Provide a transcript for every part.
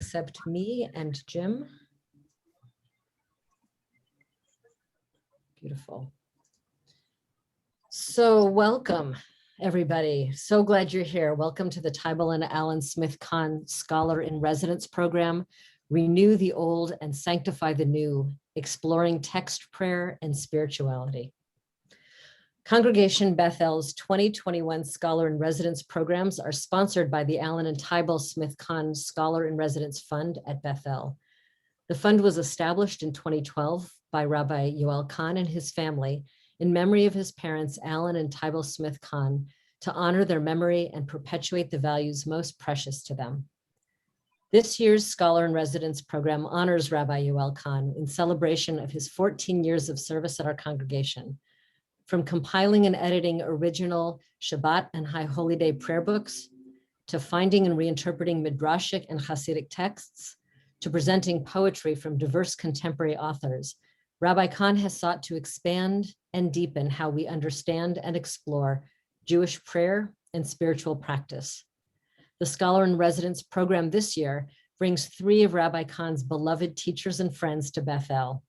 except me and Jim. Beautiful. So welcome, everybody. So glad you're here. Welcome to the Tybal and Alan Smith Kahn Scholar in Residence program, Renew the Old and Sanctify the New, Exploring Text Prayer and Spirituality. Congregation Bethel's 2021 Scholar in Residence programs are sponsored by the Alan and Tybal Smith Kahn Scholar in Residence Fund at Bethel. The fund was established in 2012 by Rabbi Yoel Kahn and his family in memory of his parents, Alan and Tybal Smith Kahn, to honor their memory and perpetuate the values most precious to them. This year's Scholar in Residence program honors Rabbi Yoel Kahn in celebration of his 14 years of service at our congregation. From compiling and editing original Shabbat and High Holy Day prayer books, to finding and reinterpreting Midrashic and Hasidic texts, to presenting poetry from diverse contemporary authors, Rabbi Kahn has sought to expand and deepen how we understand and explore Jewish prayer and spiritual practice. The Scholar in Residence program this year brings 3 of Rabbi Kahn's beloved teachers and friends to Bethel.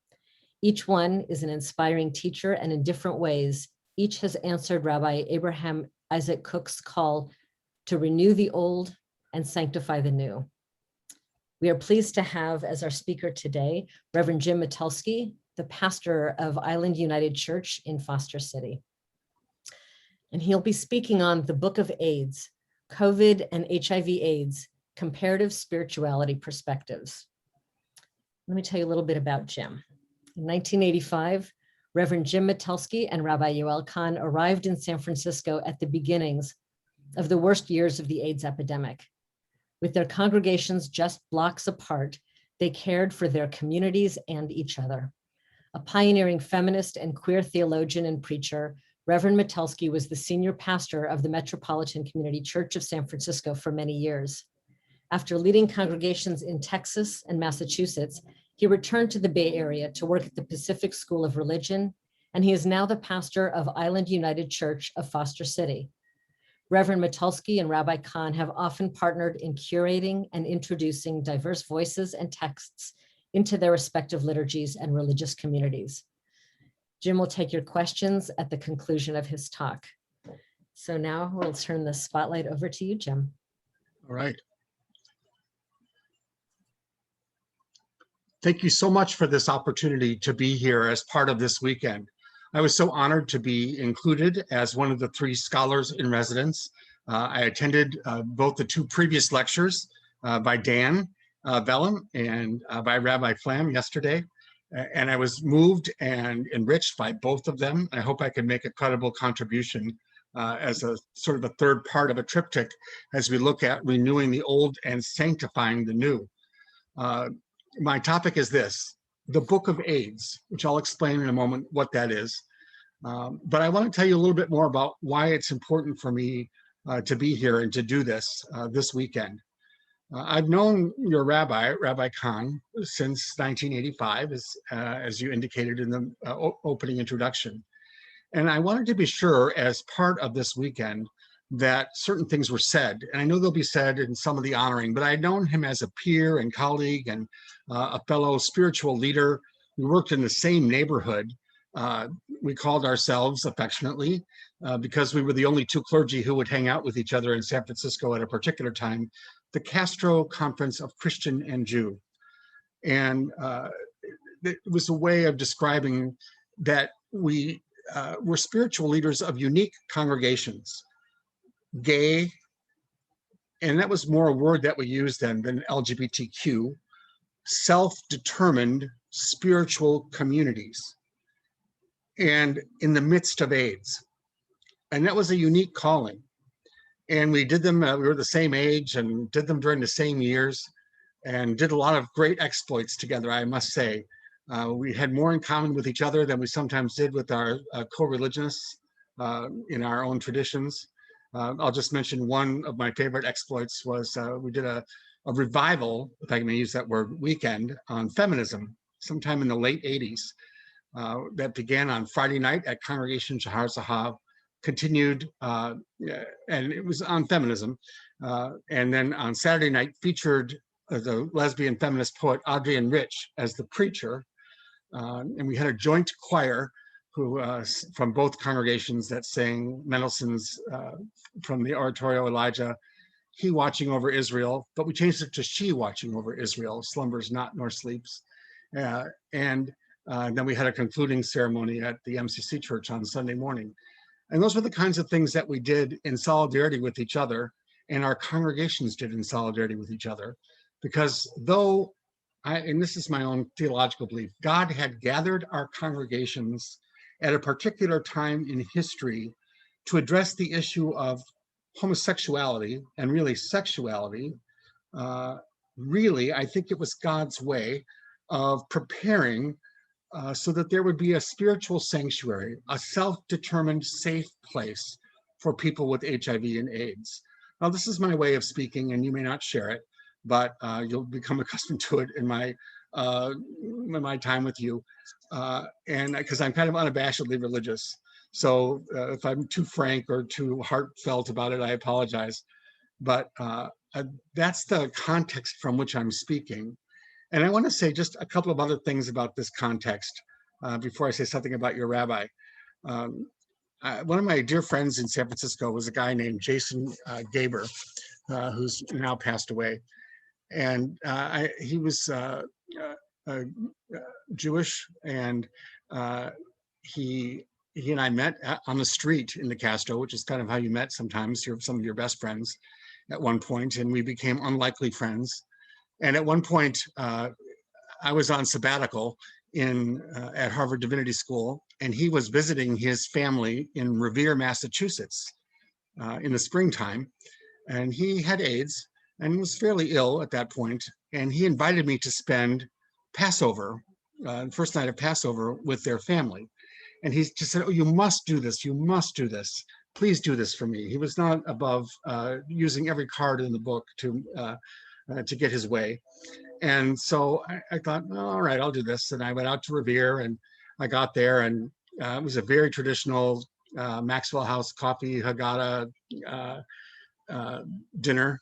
Each one is an inspiring teacher, and in different ways, each has answered Rabbi Abraham Isaac Cook's call to renew the old and sanctify the new. We are pleased to have as our speaker today, Reverend Jim Mitulski, the pastor of Island United Church in Foster City. And he'll be speaking on the Book of AIDS, COVID and HIV/AIDS, Comparative Spirituality Perspectives. Let me tell you a little bit about Jim. In 1985, Reverend Jim Mitulski and Rabbi Yoel Kahn arrived in San Francisco at the beginnings of the worst years of the AIDS epidemic. With their congregations just blocks apart, they cared for their communities and each other. A pioneering feminist and queer theologian and preacher, Reverend Mitulski was the senior pastor of the Metropolitan Community Church of San Francisco for many years. After leading congregations in Texas and Massachusetts, he returned to the Bay Area to work at the Pacific School of Religion, and he is now the pastor of Island United Church of Foster City. Reverend Mitulski and Rabbi Kahn have often partnered in curating and introducing diverse voices and texts into their respective liturgies and religious communities. Jim will take your questions at the conclusion of his talk. So now we'll turn the spotlight over to you, Jim. All right. Thank you so much for this opportunity to be here as part of this weekend. I was so honored to be included as one of the 3 scholars in residence. I attended both the 2 previous lectures by Dan Vellum and by Rabbi Flam yesterday. And I was moved and enriched by both of them. I hope I can make a credible contribution as a sort of a third part of a triptych as we look at renewing the old and sanctifying the new. My topic is this, the Book of AIDS, which I'll explain in a moment what that is. But I want to tell you a little bit more about why it's important for me to be here and to do this this weekend. I've known your rabbi, Rabbi Kahn, since 1985, as you indicated in the opening introduction. And I wanted to be sure, as part of this weekend, that certain things were said. And I know they'll be said in some of the honoring, but I'd known him as a peer and colleague and a fellow spiritual leader. We worked in the same neighborhood. We called ourselves affectionately, because we were the only 2 clergy who would hang out with each other in San Francisco at a particular time, the Castro Conference of Christian and Jew. And it was a way of describing that we were spiritual leaders of unique congregations, gay, and that was more a word that we used then than LGBTQ, self-determined spiritual communities, and in the midst of AIDS. And that was a unique calling. And we did them, we were the same age and did them during the same years and did a lot of great exploits together, I must say. We had more in common with each other than we sometimes did with our co-religionists in our own traditions. I'll just mention one of my favorite exploits was we did a revival, if I may use that word, weekend on feminism sometime in the late 80s. That began on Friday night at Congregation Shahar Zahav, continued, and it was on feminism. And then on Saturday night featured the lesbian feminist poet Adrienne Rich as the preacher. And we had a joint choir who from both congregations that sang Mendelssohn's from the oratorio Elijah, He Watching Over Israel, but we changed it to She Watching Over Israel, slumbers not nor sleeps. And then we had a concluding ceremony at the MCC Church on Sunday morning. And those were the kinds of things that we did in solidarity with each other, and our congregations did in solidarity with each other. Because though and this is my own theological belief, God had gathered our congregations at a particular time in history to address the issue of homosexuality and really sexuality. Really, I think it was God's way of preparing so that there would be a spiritual sanctuary, a self-determined safe place for people with HIV and AIDS. Now, this is my way of speaking, and you may not share it, but you'll become accustomed to it in my time with you. And because I'm kind of unabashedly religious. So if I'm too frank or too heartfelt about it, I apologize. But that's the context from which I'm speaking. And I want to say just a couple of other things about this context before I say something about your rabbi. One of my dear friends in San Francisco was a guy named Jason Gaber, who's now passed away. And he was Jewish, and he and I met on the street in the Castro, which is kind of how you met sometimes. You're some of your best friends at one point, and we became unlikely friends. And at one point, I was on sabbatical at Harvard Divinity School, and he was visiting his family in Revere, Massachusetts, in the springtime, and he had AIDS and was fairly ill at that point. And he invited me to spend Passover, first night of Passover, with their family. And he just said, "Oh, you must do this. You must do this. Please do this for me." He was not above using every card in the book to get his way. And so I thought, oh, all right, I'll do this. And I went out to Revere, and I got there, and it was a very traditional Maxwell House coffee Haggadah dinner.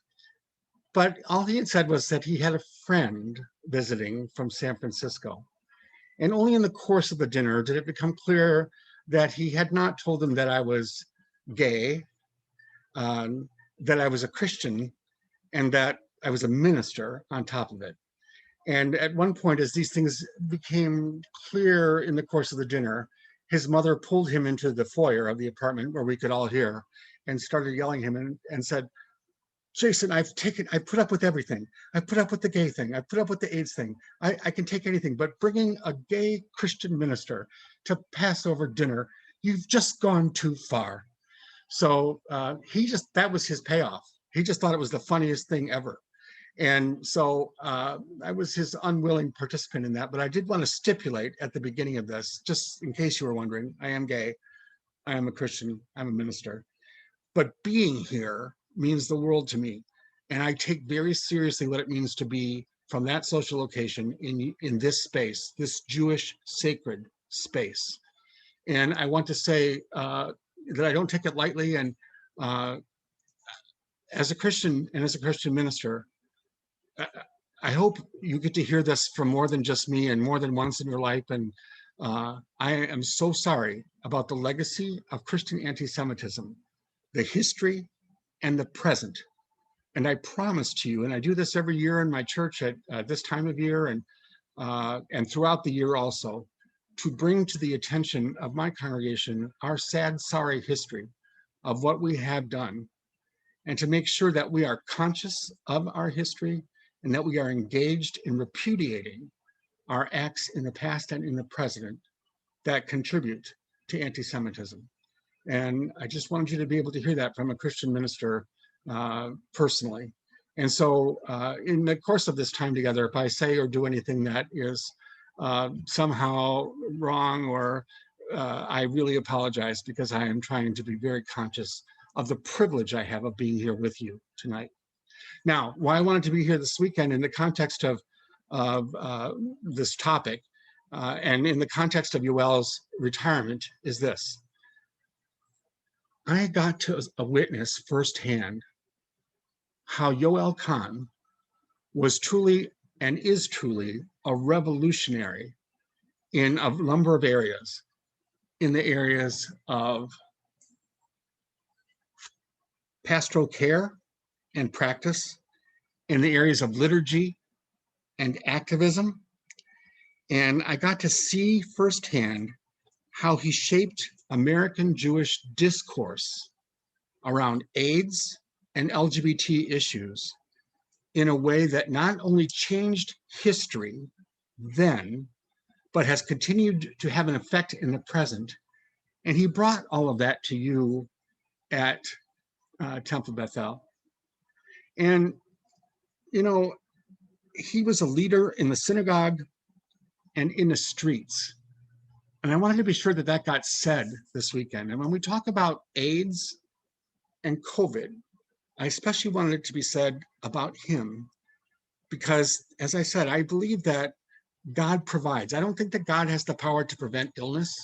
But all he had said was that he had a friend visiting from San Francisco. And only in the course of the dinner did it become clear that he had not told him that I was gay, that I was a Christian, and that I was a minister on top of it. And at one point, as these things became clear in the course of the dinner, his mother pulled him into the foyer of the apartment where we could all hear and started yelling at him and said, "Jason, I put up with everything. I put up with the gay thing. I put up with the AIDS thing. I can take anything, but bringing a gay Christian minister to Passover dinner, you've just gone too far." So that was his payoff. He just thought it was the funniest thing ever. And so I was his unwilling participant in that, but I did want to stipulate at the beginning of this, just in case you were wondering, I am gay, I am a Christian, I'm a minister, but being here means the world to me. And I take very seriously what it means to be from that social location in this space, this Jewish sacred space. And I want to say that I don't take it lightly. And as a Christian and as a Christian minister, I hope you get to hear this from more than just me and more than once in your life. And I am so sorry about the legacy of Christian anti-Semitism, the history and the present. And I promise to you, and I do this every year in my church at this time of year and throughout the year also, to bring to the attention of my congregation our sad, sorry history of what we have done, and to make sure that we are conscious of our history and that we are engaged in repudiating our acts in the past and in the present that contribute to anti-Semitism. And I just wanted you to be able to hear that from a Christian minister personally. And so in the course of this time together, if I say or do anything that is somehow wrong, or I really apologize, because I am trying to be very conscious of the privilege I have of being here with you tonight. Now, why I wanted to be here this weekend in the context of this topic and in the context of Yoel's retirement is this. I got to witness firsthand how Yoel Kahn was truly and is truly a revolutionary in a number of areas, in the areas of pastoral care and practice, in the areas of liturgy and activism. And I got to see firsthand how he shaped American Jewish discourse around AIDS and LGBT issues in a way that not only changed history then, but has continued to have an effect in the present. And he brought all of that to you at Temple Bethel. And, you know, he was a leader in the synagogue and in the streets. And I wanted to be sure that that got said this weekend. And when we talk about AIDS and COVID, I especially wanted it to be said about him because, as I said, I believe that God provides. I don't think that God has the power to prevent illness,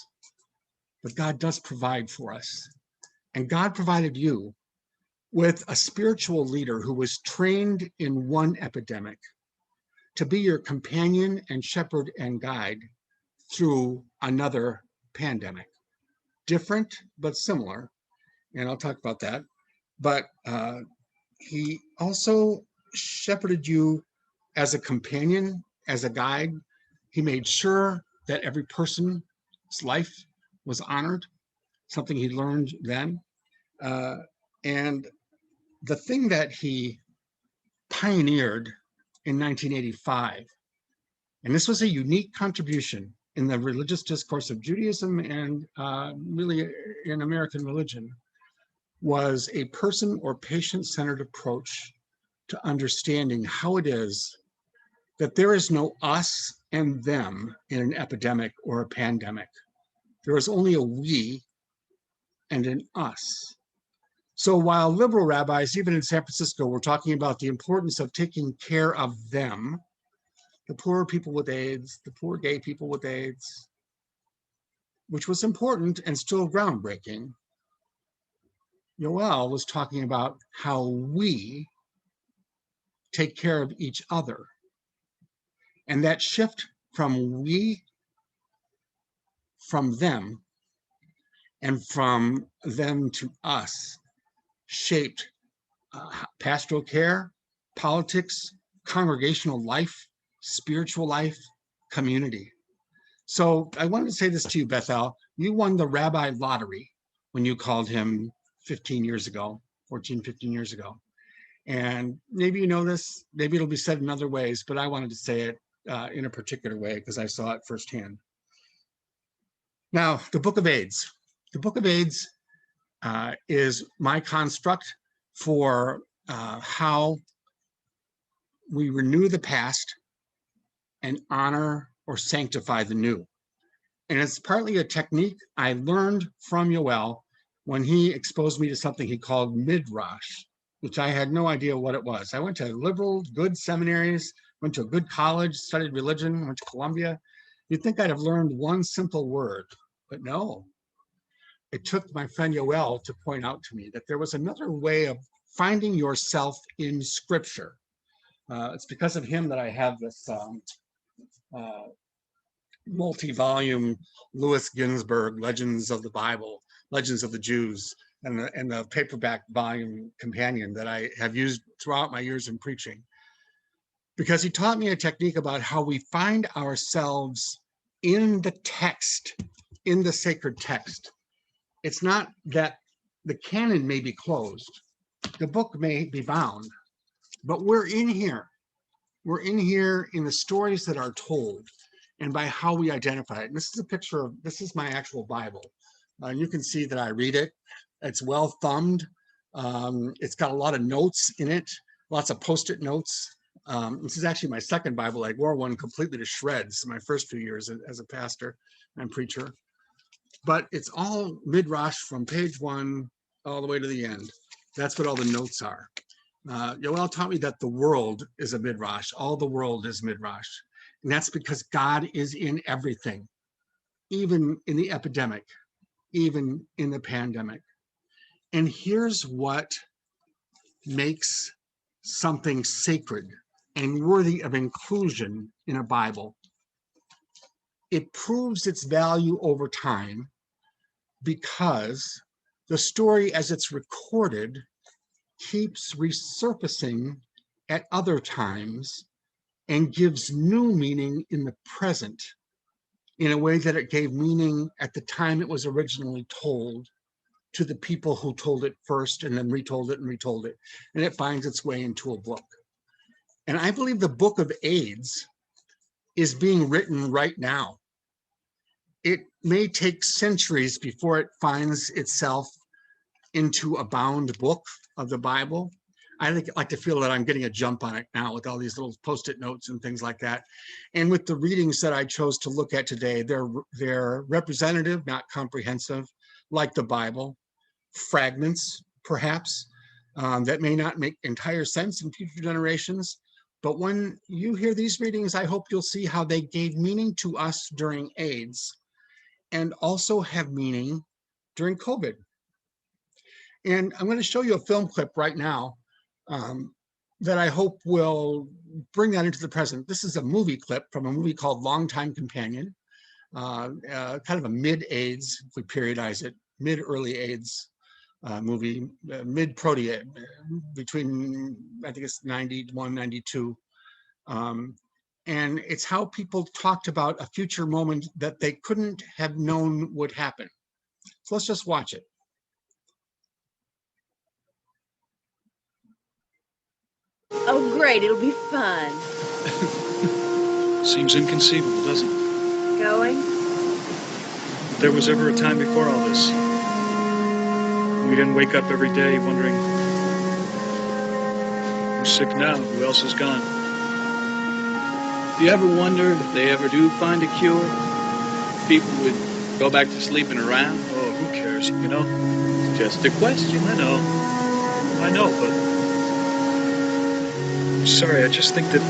but God does provide for us. And God provided you with a spiritual leader who was trained in one epidemic to be your companion and shepherd and guide through another pandemic. Different, but similar. And I'll talk about that. But he also shepherded you as a companion, as a guide. He made sure that every person's life was honored, something he learned then. And the thing that he pioneered in 1985, and this was a unique contribution in the religious discourse of Judaism and really in American religion, was a person or patient-centered approach to understanding how it is that there is no us and them in an epidemic or a pandemic. There is only a we and an us. So while liberal rabbis, even in San Francisco, were talking about the importance of taking care of them, the poor people with AIDS, the poor gay people with AIDS, which was important and still groundbreaking, Yoel was talking about how we take care of each other. And that shift from we, from them, and from them to us shaped pastoral care, politics, congregational life, spiritual life, community. So I wanted to say this to you, Bethel. You won the rabbi lottery when you called him 15 years ago, 14, 15 years ago. And maybe you know this, maybe it'll be said in other ways, but I wanted to say it in a particular way because I saw it firsthand. Now, the Book of AIDS. The Book of AIDS is my construct for how we renew the past and honor or sanctify the new. And it's partly a technique I learned from Yoel when he exposed me to something he called midrash, which I had no idea what it was. I went to liberal, good seminaries, went to a good college, studied religion, went to Columbia. You'd think I'd have learned one simple word, but no. It took my friend Yoel to point out to me that there was another way of finding yourself in Scripture. It's because of him that I have this multi-volume Louis Ginsburg Legends of the Bible, Legends of the Jews, and the paperback volume companion that I have used throughout my years in preaching. Because he taught me a technique about how we find ourselves in the text, in the sacred text. It's not that the canon may be closed, the book may be bound, but we're in here. We're in here in the stories that are told and by how we identify it. And this is a picture of, this is my actual Bible. You can see that I read it. It's well thumbed. It's got a lot of notes in it, lots of Post-it notes. This is actually my second Bible. I wore one completely to shreds my first few years as a pastor and preacher. But it's all midrash from page 1 all the way to the end. That's what all the notes are. Yoel taught me that the world is a midrash. All the world is midrash. And that's because God is in everything, even in the epidemic, even in the pandemic. And here's what makes something sacred and worthy of inclusion in a Bible. It proves its value over time because the story as it's recorded keeps resurfacing at other times and gives new meaning in the present in a way that it gave meaning at the time it was originally told to the people who told it first and then retold it and retold it. And it finds its way into a book. And I believe the book of AIDS is being written right now. It may take centuries before it finds itself into a bound book of the Bible. I like to feel that I'm getting a jump on it now with all these little Post-it notes and things like that. And with the readings that I chose to look at today, they're representative, not comprehensive, like the Bible. Fragments, perhaps, that may not make entire sense in future generations. But when you hear these readings, I hope you'll see how they gave meaning to us during AIDS and also have meaning during COVID. And I'm going to show you a film clip right now that I hope will bring that into the present. This is a movie clip from a movie called Longtime Companion, kind of a mid-AIDS, if we periodize it, mid-early AIDS movie, mid-protea, between, I think it's 91, 92. And it's how people talked about a future moment that they couldn't have known would happen. So let's just watch it. Oh, great, it'll be fun. Seems inconceivable, doesn't it? Going? If there was ever a time before all this, we didn't wake up every day wondering, we're sick now, who else is gone? Do you ever wonder if they ever do find a cure, people would go back to sleeping around? Oh, who cares, you know? It's just a question. I know, but I'm sorry, I just think that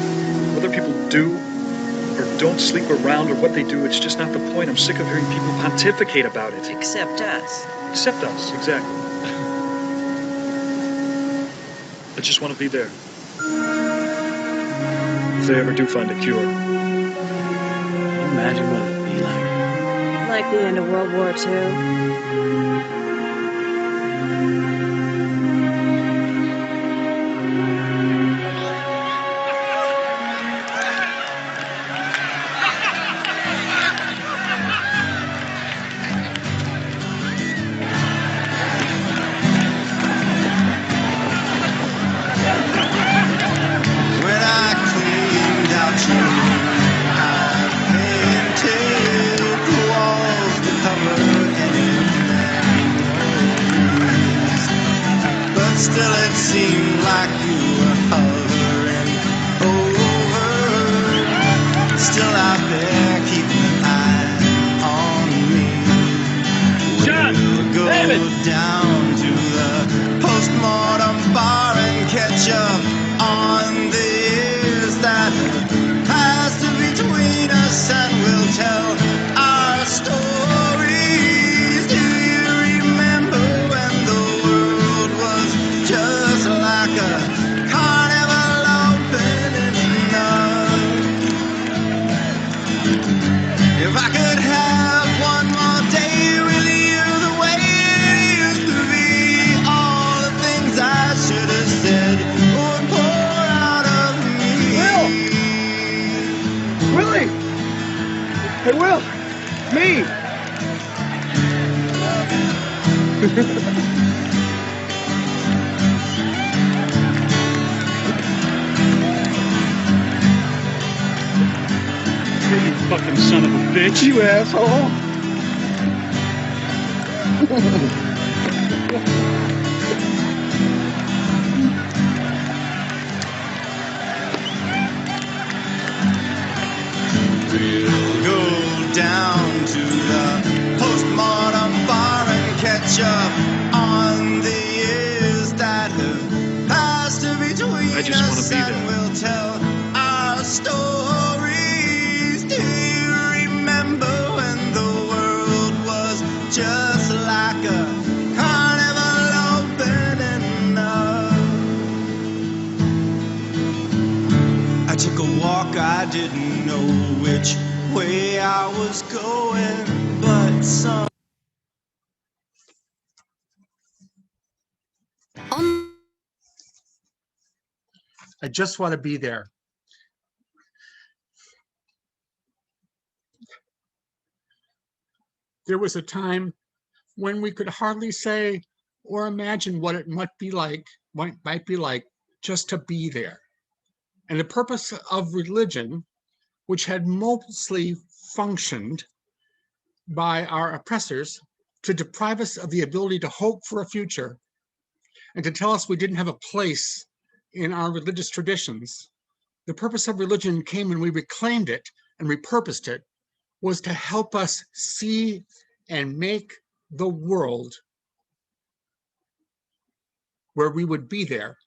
whether people do or don't sleep around or what they do, it's just not the point. I'm sick of hearing people pontificate about it. Except us. Except us, exactly. I just want to be there. If they ever do find a cure. Can you imagine what it'd be like? Like the end of World War II. When I cleaned out your room, I painted the walls to cover any memories. But still it seemed like you were hovering over. Still out there keeping an eye on me. John! We'll go David! down to the postmortem bar and catch up on the years that passed between us, and we'll tell our stories. Do you remember when the world was just like a carnival opening up? If I could have one more day with you the way it used to be, all the things I should have said would pour out of me. Willie! Hey, Will! Me! You fucking son of a bitch. You asshole! We'll go down to the postmortem bar and catch up on the years that have passed between I just wanna us, be and there. we'll tell our stories. Do you remember when the world was just like a carnival opening up? didn't know which way I was going, but some. I just want to be there. There was a time when we could hardly say or imagine what it might be like just to be there. And the purpose of religion, which had mostly functioned by our oppressors to deprive us of the ability to hope for a future and to tell us we didn't have a place in our religious traditions. The purpose of religion came when we reclaimed it and repurposed it, was to help us see and make the world where we would be there.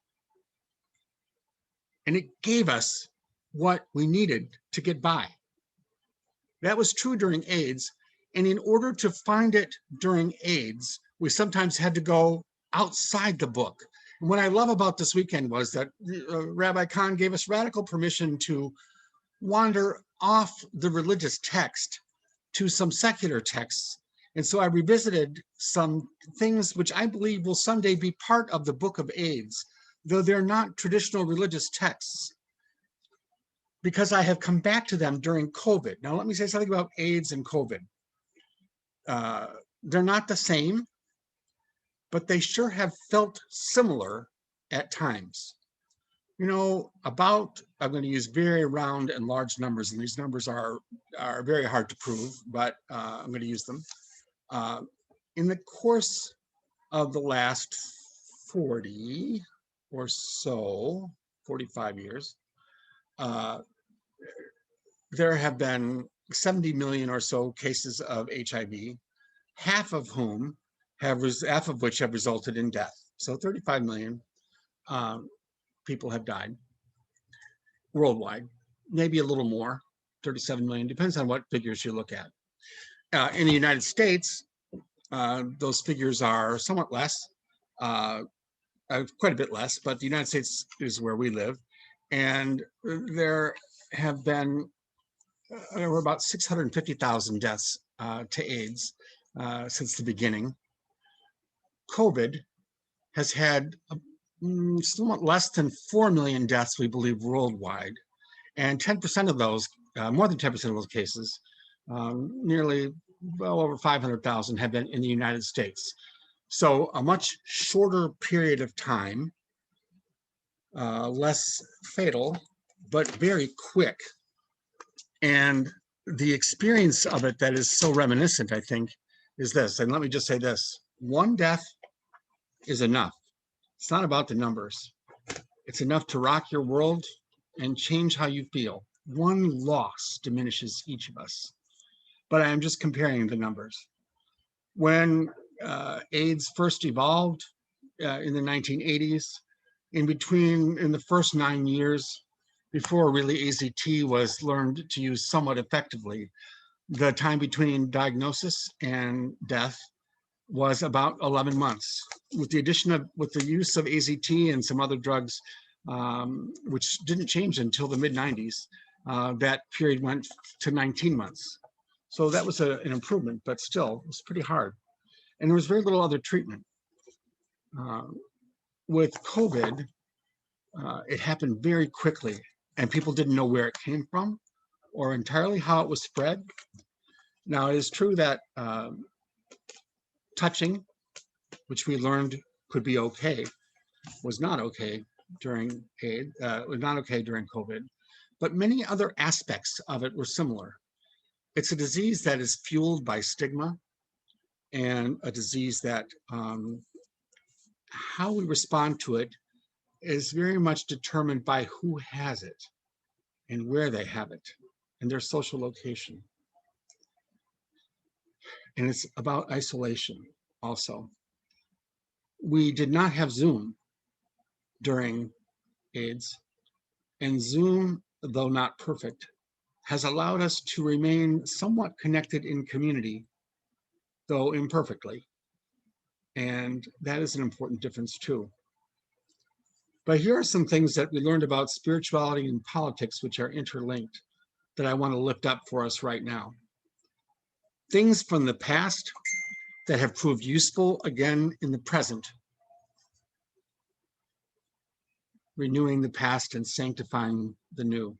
And it gave us what we needed to get by. That was true during AIDS. And in order to find it during AIDS, we sometimes had to go outside the book. And what I love about this weekend was that Rabbi Kahn gave us radical permission to wander off the religious text to some secular texts. And so I revisited some things which I believe will someday be part of the Book of AIDS, though they're not traditional religious texts, because I have come back to them during COVID. Now, let me say something about AIDS and COVID. They're not the same, but they sure have felt similar at times. You know, I'm going to use very round and large numbers, and these numbers are very hard to prove, but I'm going to use them. In the course of the last 40 or so, 45 years, there have been 70 million or so cases of HIV, half of which have resulted in death. So 35 million people have died worldwide, maybe a little more, 37 million, depends on what figures you look at. In the United States, those figures are somewhat less, quite a bit less, but the United States is where we live. And there were about 650,000 deaths to AIDS since the beginning. COVID has had somewhat less than 4 million deaths, we believe, worldwide. And 10% of those, more than 10% of those cases, nearly well over 500,000 have been in the United States. So a much shorter period of time, less fatal, but very quick. And the experience of it that is so reminiscent, I think, is this. And let me just say this: one death is enough. It's not about the numbers. It's enough to rock your world and change how you feel. One loss diminishes each of us. But I'm just comparing the numbers. When AIDS first evolved in the 1980s, in the first 9 years, before really AZT was learned to use somewhat effectively, the time between diagnosis and death was about 11 months. With the use of AZT and some other drugs, which didn't change until the mid-90s, that period went to 19 months. So that was an improvement, but still, it was pretty hard. And there was very little other treatment. With COVID, it happened very quickly, and people didn't know where it came from or entirely how it was spread. Now, it is true that touching, which we learned could be okay, was not okay during AIDS, was not okay during COVID, but many other aspects of it were similar. It's a disease that is fueled by stigma, and a disease that how we respond to it is very much determined by who has it and where they have it and their social location. And it's about isolation also. We did not have Zoom during AIDS, and Zoom, though not perfect, has allowed us to remain somewhat connected in community, though imperfectly. And that is an important difference too. But here are some things that we learned about spirituality and politics, which are interlinked. that I want to lift up for us right now. Things from the past that have proved useful again in the present. Renewing the past and sanctifying the new.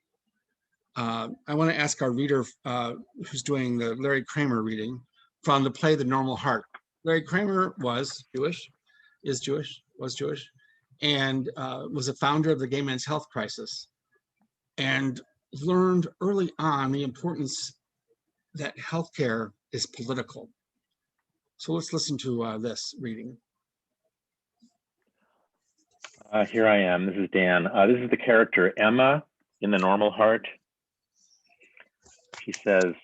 I want to ask our reader who's doing the Larry Kramer reading from the play The Normal Heart. Larry Kramer was Jewish, and was a founder of the Gay Men's Health Crisis, and learned early on the importance that healthcare is political. So let's listen to this reading. Here I am. This is Dan. This is the character Emma in The Normal Heart. She says,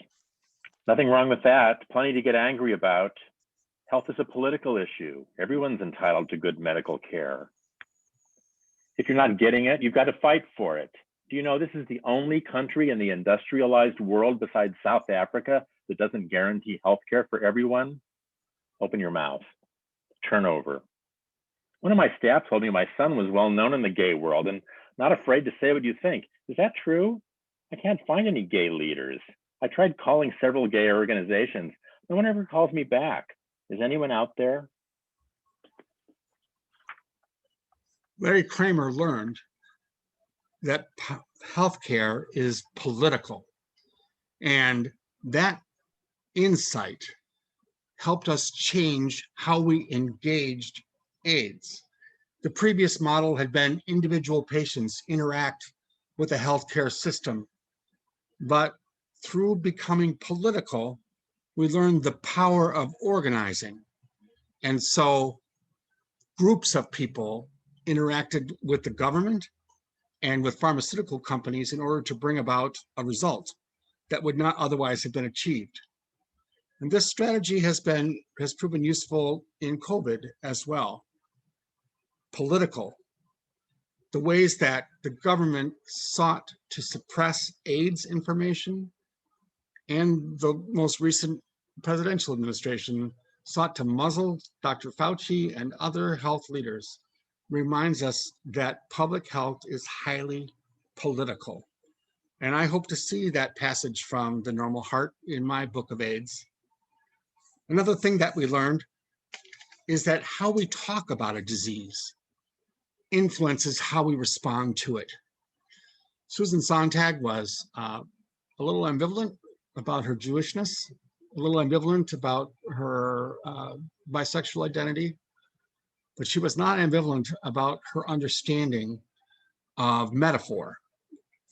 "Nothing wrong with that. Plenty to get angry about. Health is a political issue. Everyone's entitled to good medical care. If you're not getting it, you've got to fight for it. Do you know this is the only country in the industrialized world besides South Africa that doesn't guarantee health care for everyone? Open your mouth. Turn over." One of my staff told me my son was well known in the gay world and not afraid to say what you think. Is that true? I can't find any gay leaders. I tried calling several gay organizations. No one ever calls me back. Is anyone out there? Larry Kramer learned that healthcare is political, and that insight helped us change how we engaged AIDS. The previous model had been individual patients interact with the healthcare system, but through becoming political, we learned the power of organizing. And so groups of people interacted with the government and with pharmaceutical companies in order to bring about a result that would not otherwise have been achieved. And this strategy has proven useful in COVID as well. Political. The ways that the government sought to suppress AIDS information, and the most recent presidential administration sought to muzzle Dr. Fauci and other health leaders, reminds us that public health is highly political. And I hope to see that passage from The Normal Heart in my book of AIDS. Another thing that we learned is that how we talk about a disease influences how we respond to it. Susan Sontag was a little ambivalent about her Jewishness, a little ambivalent about her bisexual identity, but she was not ambivalent about her understanding of metaphor.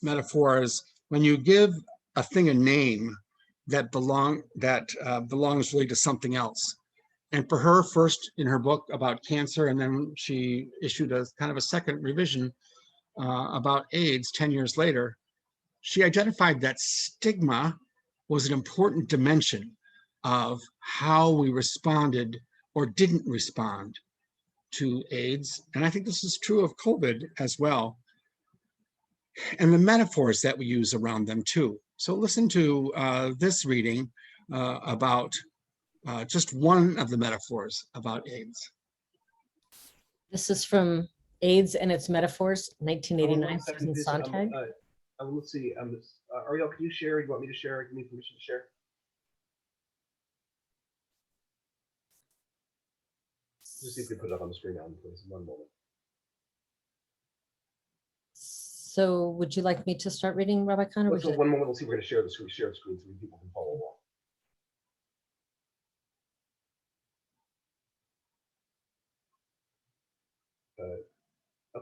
Metaphor is when you give a thing a name that belongs really to something else. And for her, first in her book about cancer, and then she issued a kind of a second revision about AIDS 10 years later, she identified that stigma was an important dimension of how we responded or didn't respond to AIDS. And I think this is true of COVID as well. And the metaphors that we use around them too. So listen to this reading about just one of the metaphors about AIDS. This is from AIDS and Its Metaphors, 1989, Susan Sontag. Let's see. Ariel, can you share? You want me to share? Give me permission to share. Just see if we put it up on the screen now, please. One moment. So would you like me to start reading, Rabbi Khan? Let's go one moment. We'll see. We're going to share the screen so people can follow along.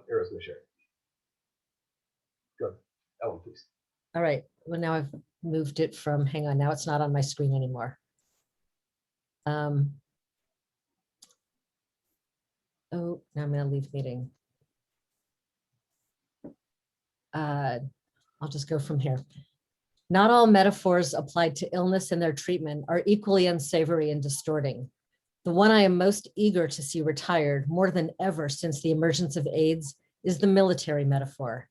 Ariel's going to share. Go, Ellen, please. All right. Well, now I've moved it from, hang on, now it's not on my screen anymore. Oh, now I'm going to leave meeting. I'll just go from here. Not all metaphors applied to illness and their treatment are equally unsavory and distorting. The one I am most eager to see retired more than ever since the emergence of AIDS is the military metaphor.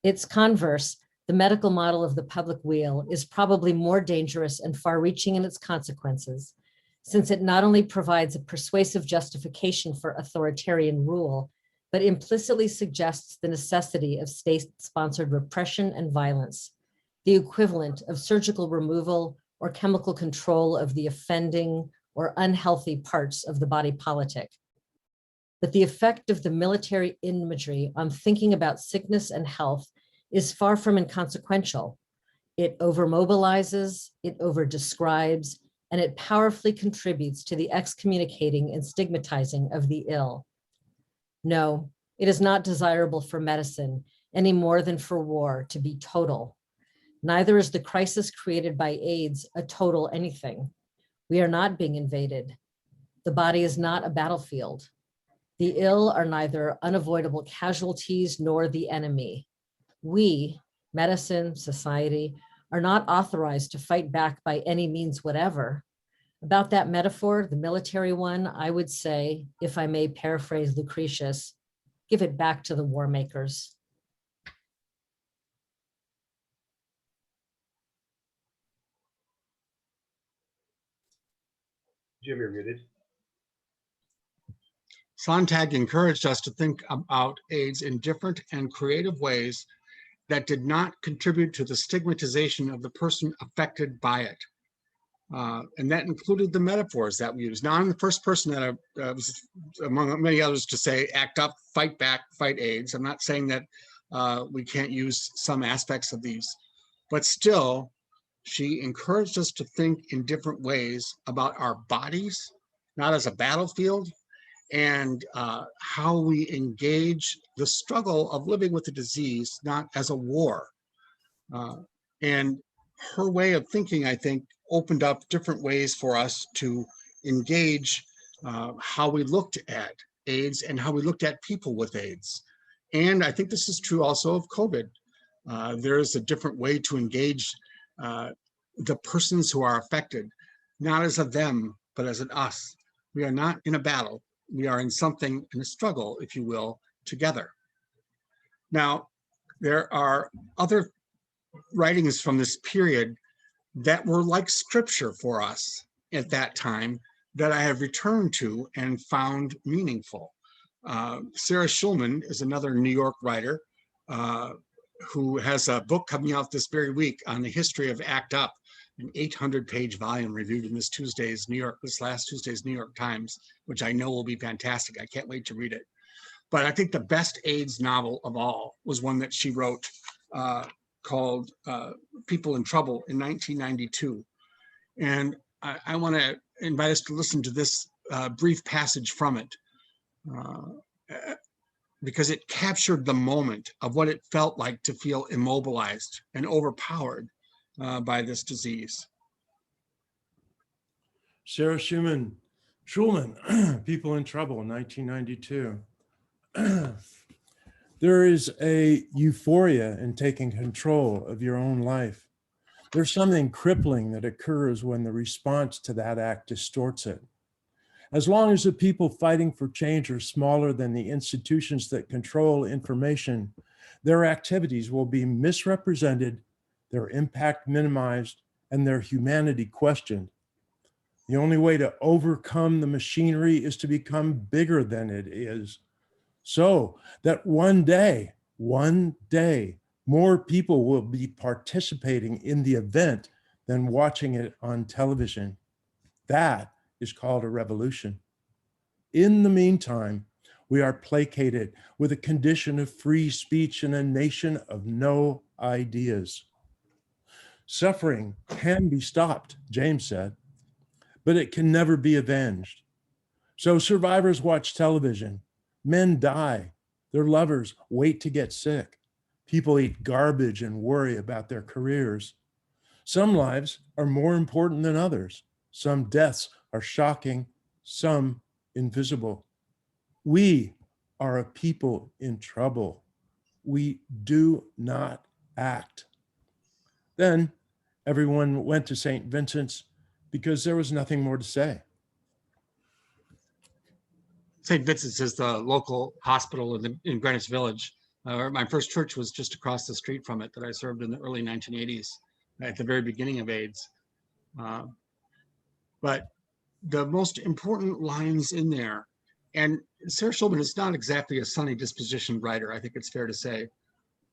Its converse, the medical model of the public weal, is probably more dangerous and far-reaching in its consequences, since it not only provides a persuasive justification for authoritarian rule, but implicitly suggests the necessity of state-sponsored repression and violence. the equivalent of surgical removal or chemical control of the offending or unhealthy parts of the body politic. But the effect of the military imagery on thinking about sickness and health is far from inconsequential. It overmobilizes, it overdescribes, and it powerfully contributes to the excommunicating and stigmatizing of the ill. No, it is not desirable for medicine any more than for war to be total. Neither is the crisis created by AIDS a total anything. We are not being invaded. The body is not a battlefield. The ill are neither unavoidable casualties nor the enemy. We, medicine, society, are not authorized to fight back by any means whatever. About that metaphor, the military one, I would say, if I may paraphrase Lucretius, give it back to the war makers. Jim, you're muted. Sontag encouraged us to think about AIDS in different and creative ways that did not contribute to the stigmatization of the person affected by it. And that included the metaphors that we use. Now, I'm the first person that was, among many others, to say, act up, fight back, fight AIDS. I'm not saying that we can't use some aspects of these, but still, she encouraged us to think in different ways about our bodies, not as a battlefield, and how we engage the struggle of living with the disease, not as a war. And her way of thinking, I think, opened up different ways for us to engage how we looked at AIDS and how we looked at people with AIDS. And I think this is true also of COVID. There is a different way to engage the persons who are affected, not as a them, but as an us. We are not in a battle. We are in something, in a struggle, if you will, together. Now, there are other writings from this period that were like scripture for us at that time that I have returned to and found meaningful. Sarah Schulman is another New York writer who has a book coming out this very week on the history of ACT UP, an 800-page volume reviewed in this last Tuesday's New York Times, which I know will be fantastic. I can't wait to read it. But I think the best AIDS novel of all was one that she wrote called People in Trouble in 1992. And I want to invite us to listen to this brief passage from it because it captured the moment of what it felt like to feel immobilized and overpowered by this disease. Sarah Schulman, People in Trouble, 1992. There is a euphoria in taking control of your own life. There's something crippling that occurs when the response to that act distorts it. As long as the people fighting for change are smaller than the institutions that control information, their activities will be misrepresented, their impact minimized, and their humanity questioned. The only way to overcome the machinery is to become bigger than it is, so that one day, more people will be participating in the event than watching it on television. That is called a revolution. In the meantime, we are placated with a condition of free speech in a nation of no ideas. Suffering can be stopped, James said, but it can never be avenged. So survivors watch television. Men die. Their lovers wait to get sick. People eat garbage and worry about their careers. Some lives are more important than others. Some deaths are shocking, some invisible. We are a people in trouble. We do not act. Then everyone went to St. Vincent's because there was nothing more to say. St. Vincent's is the local hospital in Greenwich Village. My first church was just across the street from it that I served in the early 1980s, at the very beginning of AIDS. But the most important lines in there, and Sarah Schulman is not exactly a sunny disposition writer, I think it's fair to say,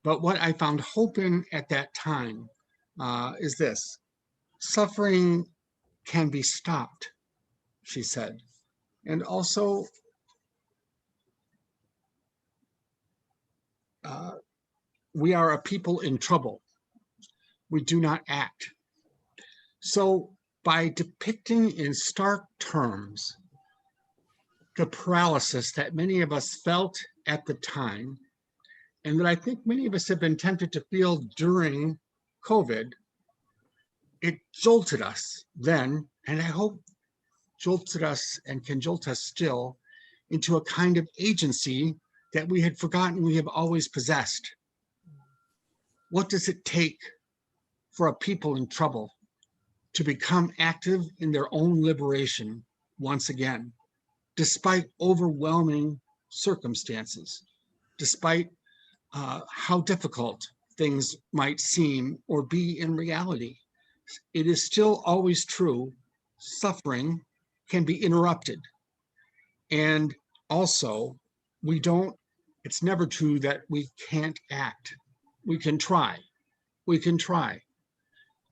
but what I found hope in at that time is this: suffering can be stopped, she said. And also, we are a people in trouble. We do not act. So by depicting in stark terms the paralysis that many of us felt at the time, and that I think many of us have been tempted to feel during COVID, it jolted us then, and I hope jolted us and can jolt us still into a kind of agency that we had forgotten we have always possessed. What does it take for a people in trouble to become active in their own liberation once again, despite overwhelming circumstances, despite how difficult things might seem or be in reality? It is still always true, suffering can be interrupted. And also, it's never true that we can't act. We can try. We can try.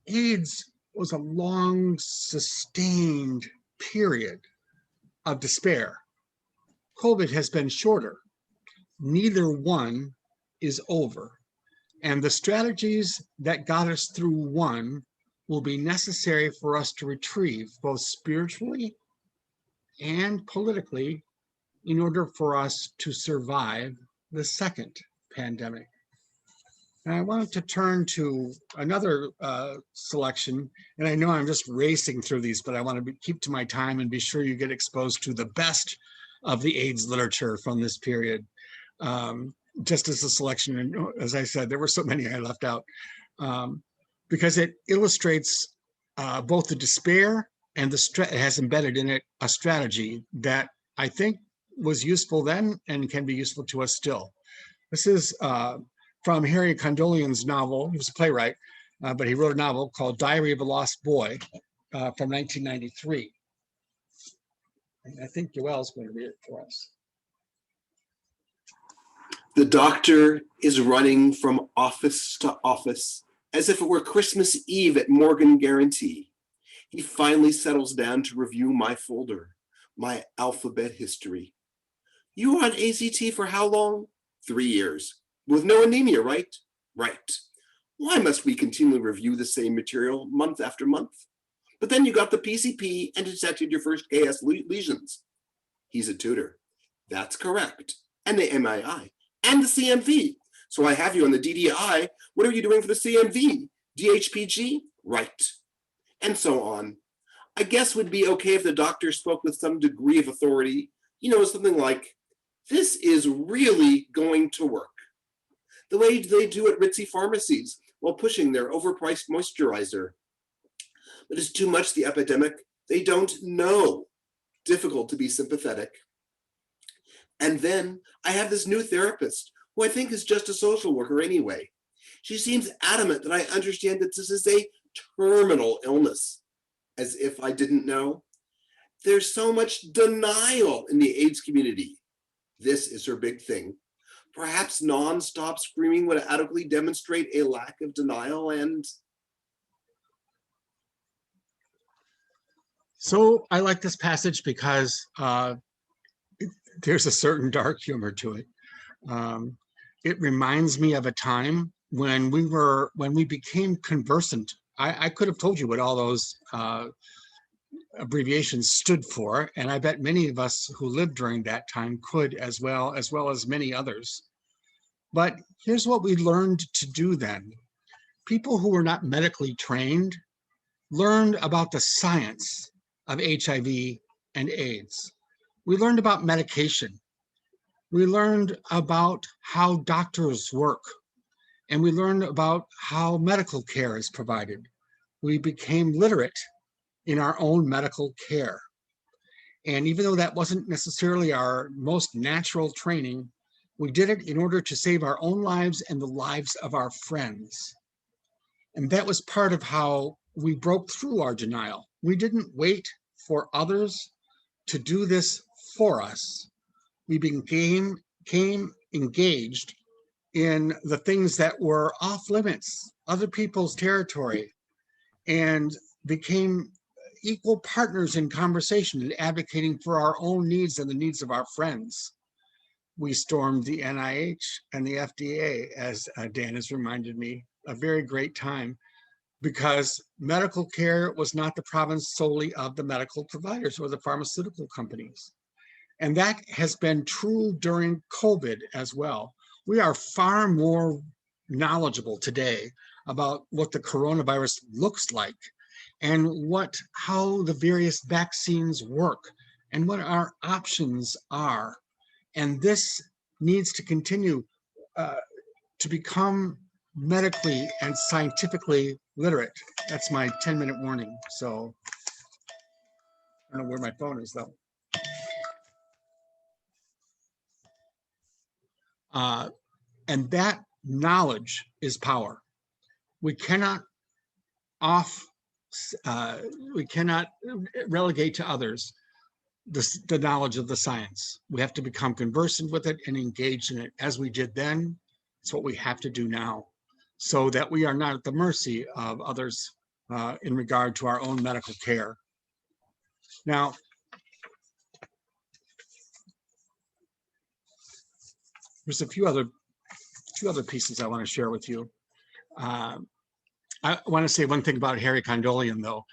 AIDS was a long, sustained period of despair. COVID has been shorter. Neither one is over. And the strategies that got us through one will be necessary for us to retrieve, both spiritually and politically, in order for us to survive the second pandemic. And I wanted to turn to another selection, and I know I'm just racing through these, but I want to keep to my time and be sure you get exposed to the best of the AIDS literature from this period. Just as a selection, and as I said, there were so many I left out, because it illustrates both the despair and it has embedded in it a strategy that I think was useful then and can be useful to us still. This is from Harry Condolian's novel. He was a playwright, but he wrote a novel called Diary of a Lost Boy from 1993. And I think Yoel's going to read it for us. The doctor is running from office to office as if it were Christmas Eve at Morgan Guarantee. He finally settles down to review my folder, my alphabet history. You were on ACT for how long? 3 years. With no anemia, right? Right. Why must we continually review the same material month after month? But then you got the PCP and detected your first AS lesions. He's a tutor. That's correct. And the MII and the CMV. So I have you on the DDI. What are you doing for the CMV? DHPG? Right. And so on. I guess would be okay if the doctor spoke with some degree of authority. You know, something like, this is really going to work. The way they do at ritzy pharmacies while pushing their overpriced moisturizer. But it's too much the epidemic. They don't know. Difficult to be sympathetic. And then I have this new therapist who I think is just a social worker anyway. She seems adamant that I understand that this is a terminal illness, as if I didn't know. There's so much denial in the AIDS community. This is her big thing. Perhaps non-stop screaming would adequately demonstrate a lack of denial and... So I like this passage because there's a certain dark humor to it. It reminds me of a time when we became conversant. I could have told you what all those abbreviations stood for, and I bet many of us who lived during that time could as well as many others. But here's what we learned to do then. People who were not medically trained learned about the science of HIV and AIDS. We learned about medication. We learned about how doctors work, and we learned about how medical care is provided. We became literate in our own medical care. And even though that wasn't necessarily our most natural training, we did it in order to save our own lives and the lives of our friends. And that was part of how we broke through our denial. We didn't wait for others to do this for us. We became engaged in the things that were off limits other people's territory and became equal partners in conversation and advocating for our own needs and the needs of our friends. We stormed the NIH and the FDA, as Dan has reminded me, a very great time, because medical care was not the province solely of the medical providers or the pharmaceutical companies. And that has been true during COVID as well. We are far more knowledgeable today about what the coronavirus looks like and how the various vaccines work and what our options are. And this needs to continue to become medically and scientifically literate. That's my 10-minute warning. So I don't know where my phone is though. And that knowledge is power. We cannot relegate to others the knowledge of the science. We have to become conversant with it and engage in it as we did then. It's what we have to do now, so that we are not at the mercy of others in regard to our own medical care. Now, there's a few other pieces I want to share with you. I want to say one thing about Harry Condolian, though.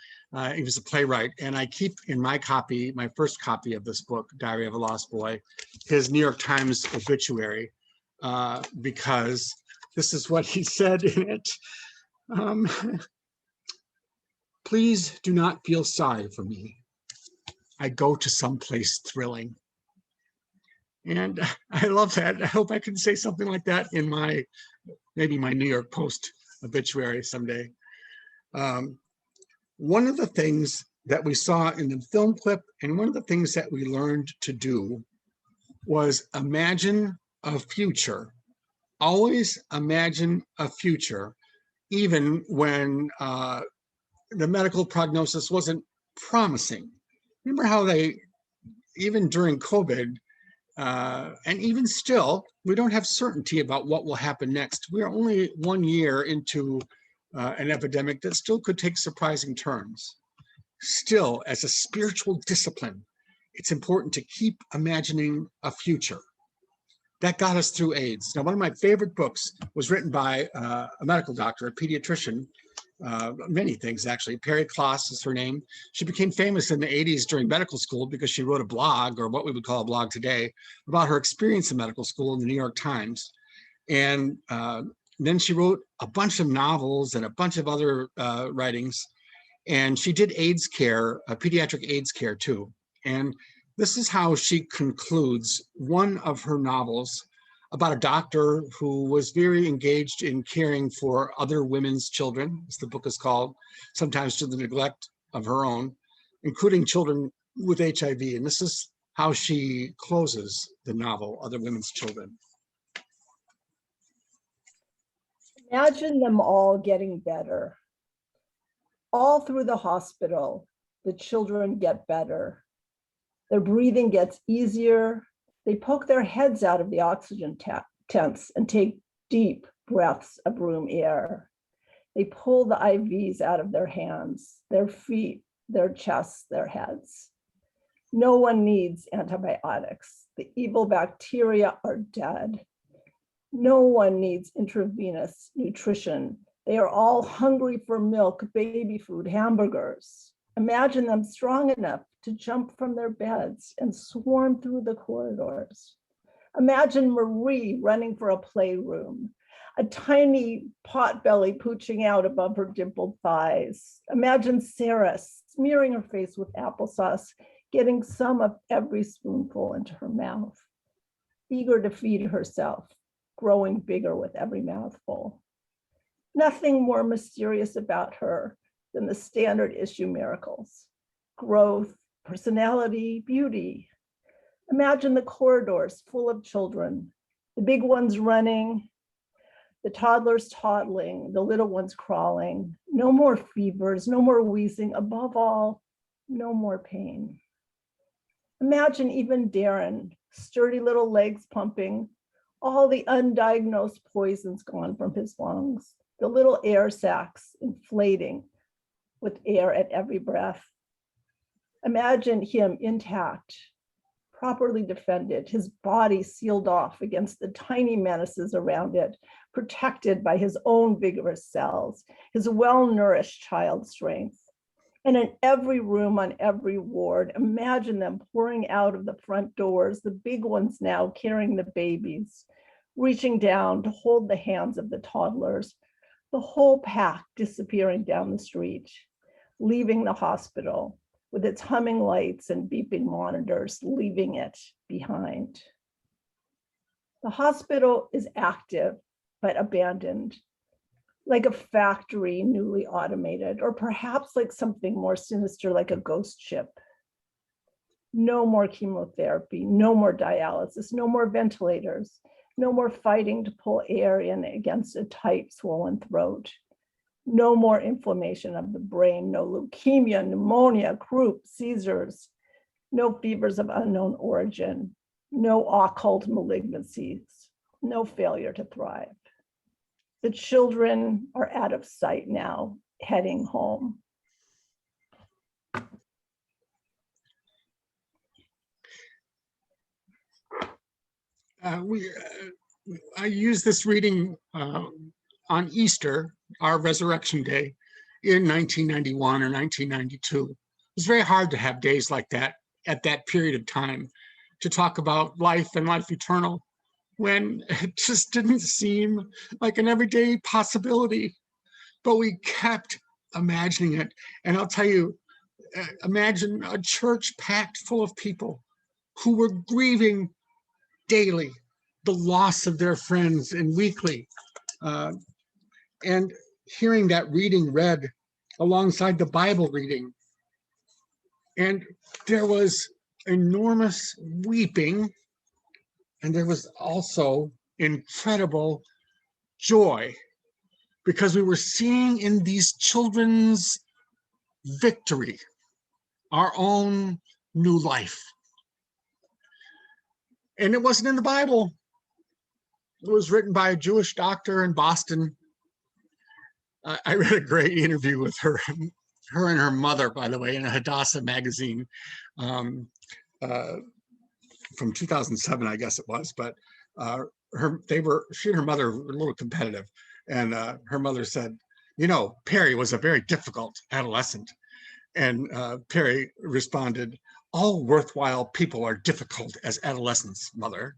He was a playwright, and I keep in my copy, my first copy of this book, Diary of a Lost Boy, his New York Times obituary, because this is what he said in it. Please do not feel sorry for me. I go to someplace thrilling. And I love that. I hope I can say something like that in maybe my New York Post obituary someday. One of the things that we saw in the film clip, and one of the things that we learned to do, was imagine a future. Always imagine a future, even when the medical prognosis wasn't promising. Remember how even during COVID, and even still, we don't have certainty about what will happen next. We are only 1 year into an epidemic that still could take surprising turns. Still, as a spiritual discipline, it's important to keep imagining a future. That got us through AIDS. Now, one of my favorite books was written by a medical doctor, a pediatrician, many things actually. Perry Kloss is her name. She became famous in the 80s during medical school because she wrote a blog, or what we would call a blog today, about her experience in medical school in the New York Times. And then she wrote a bunch of novels and a bunch of other writings. And she did AIDS care, pediatric AIDS care too. And this is how she concludes one of her novels about a doctor who was very engaged in caring for other women's children, as the book is called, sometimes to the neglect of her own, including children with HIV. And this is how she closes the novel, Other Women's Children. Imagine them all getting better. All through the hospital, the children get better. Their breathing gets easier. They poke their heads out of the oxygen tents and take deep breaths of room air. They pull the IVs out of their hands, their feet, their chests, their heads. No one needs antibiotics. The evil bacteria are dead. No one needs intravenous nutrition. They are all hungry for milk, baby food, hamburgers. Imagine them strong enough to jump from their beds and swarm through the corridors. Imagine Marie running for a playroom, a tiny potbelly pooching out above her dimpled thighs. Imagine Sarah smearing her face with applesauce, getting some of every spoonful into her mouth, eager to feed herself, growing bigger with every mouthful. Nothing more mysterious about her than the standard issue miracles: growth, personality, beauty. Imagine the corridors full of children, the big ones running, the toddlers toddling, the little ones crawling. No more fevers, no more wheezing, above all, no more pain. Imagine even Darren, sturdy little legs pumping, all the undiagnosed poisons gone from his lungs, the little air sacs inflating with air at every breath. Imagine him intact, properly defended, his body sealed off against the tiny menaces around it, protected by his own vigorous cells, his well-nourished child strength. And in every room on every ward, imagine them pouring out of the front doors, the big ones now carrying the babies, reaching down to hold the hands of the toddlers, the whole pack disappearing down the street, leaving the hospital with its humming lights and beeping monitors, leaving it behind. The hospital is active, but abandoned, like a factory newly automated, or perhaps like something more sinister, like a ghost ship. No more chemotherapy, no more dialysis, no more ventilators, no more fighting to pull air in against a tight, swollen throat. No more inflammation of the brain, no leukemia, pneumonia, croup, seizures, no fevers of unknown origin, no occult malignancies, no failure to thrive. The children are out of sight now, heading home. I use this reading on Easter, our resurrection day, in 1991 or 1992. It was very hard to have days like that at that period of time, to talk about life and life eternal, when it just didn't seem like an everyday possibility. But we kept imagining it. And I'll tell you, imagine a church packed full of people who were grieving daily the loss of their friends and weekly. And hearing that reading read alongside the Bible reading. And there was enormous weeping, and there was also incredible joy, because we were seeing in these children's victory our own new life. And it wasn't in the Bible. It was written by a Jewish doctor in Boston. I read a great interview with her and her mother, by the way, in a Hadassah magazine from 2007, I guess it was. But she and her mother were a little competitive, and her mother said, "You know, Perry was a very difficult adolescent," and Perry responded, "All worthwhile people are difficult as adolescents, mother."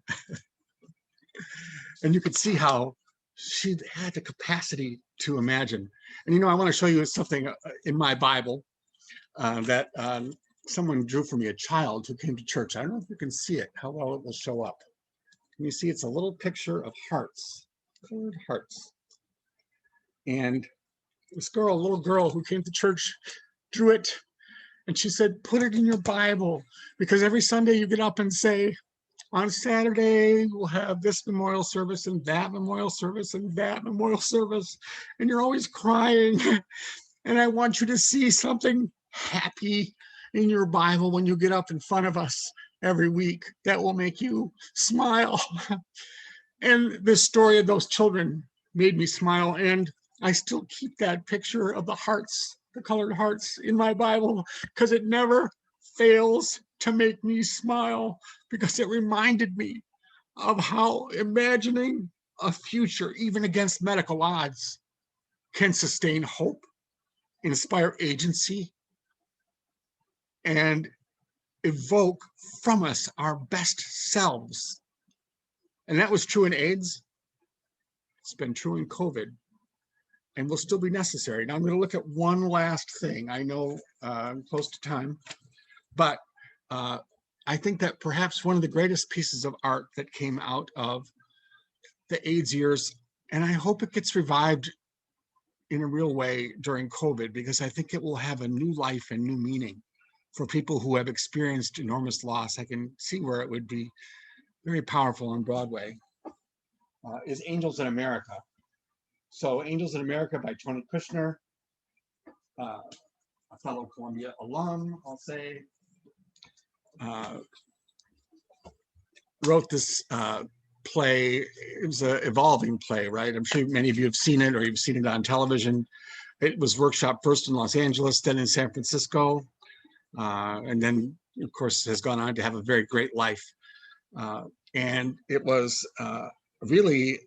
And you could see how she had the capacity to imagine. And you know, I want to show you something in my Bible that someone drew for me, a child who came to church. I don't know if you can see it, how well it will show up. Can you see? It's a little picture of hearts, colored hearts. And this girl, a little girl who came to church, drew it. And she said, "Put it in your Bible, because every Sunday you get up and say, on Saturday, we'll have this memorial service and that memorial service and that memorial service. And you're always crying. And I want you to see something happy in your Bible when you get up in front of us every week that will make you smile." And the story of those children made me smile. And I still keep that picture of the hearts, the colored hearts, in my Bible, because it never fails to make me smile, because it reminded me of how imagining a future, even against medical odds, can sustain hope, inspire agency, and evoke from us our best selves. And that was true in AIDS. It's been true in COVID, and will still be necessary. Now I'm going to look at one last thing. I know I'm close to time, but I think that perhaps one of the greatest pieces of art that came out of the AIDS years, and I hope it gets revived in a real way during COVID, because I think it will have a new life and new meaning for people who have experienced enormous loss. I can see where it would be very powerful on Broadway, is Angels in America. So Angels in America by Tony Kushner, a fellow Columbia alum, I'll say, wrote this play. It was an evolving play, right? I'm sure many of you have seen it or you've seen it on television. It was workshopped first in Los Angeles, then in San Francisco, and then, of course, has gone on to have a very great life. And it was really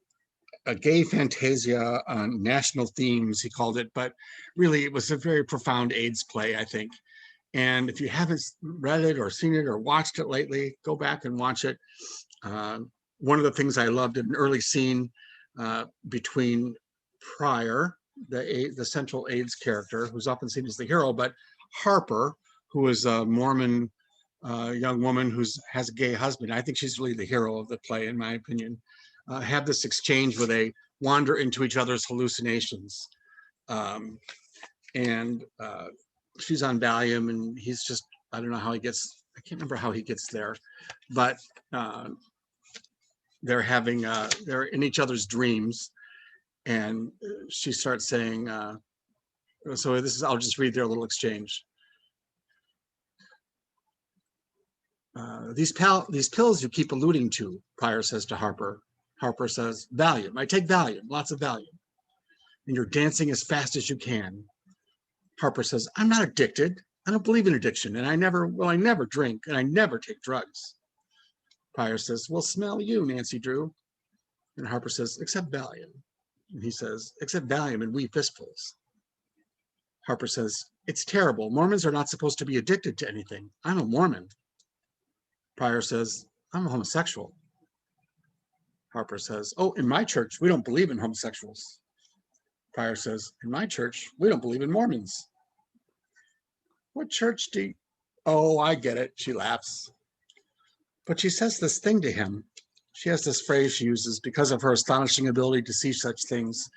a gay fantasia on national themes, he called it, but really it was a very profound AIDS play, I think. And if you haven't read it or seen it or watched it lately, go back and watch it. One of the things I loved, an early scene between Pryor, the central AIDS character, who's often seen as the hero, but Harper, who is a Mormon young woman who has a gay husband. I think she's really the hero of the play, in my opinion. Have this exchange where they wander into each other's hallucinations. And she's on Valium and he's just, I don't know how he gets, I can't remember how he gets there, but they're having, they're in each other's dreams. And she starts saying, so this is, I'll just read their little exchange. These pills you keep alluding to, Pryor says to Harper. Harper says, Valium, I take Valium, lots of Valium. And you're dancing as fast as you can. Harper says, I'm not addicted. I don't believe in addiction. And I never drink and I never take drugs. Pryor says, well, smell you, Nancy Drew. And Harper says, except Valium. And he says, except Valium and wee fistfuls. Harper says, it's terrible. Mormons are not supposed to be addicted to anything. I'm a Mormon. Pryor says, I'm a homosexual. Harper says, oh, in my church, we don't believe in homosexuals. Pryor says, in my church, we don't believe in Mormons. What church do you... Oh, I get it, she laughs. But she says this thing to him. She has this phrase she uses because of her astonishing ability to see such things.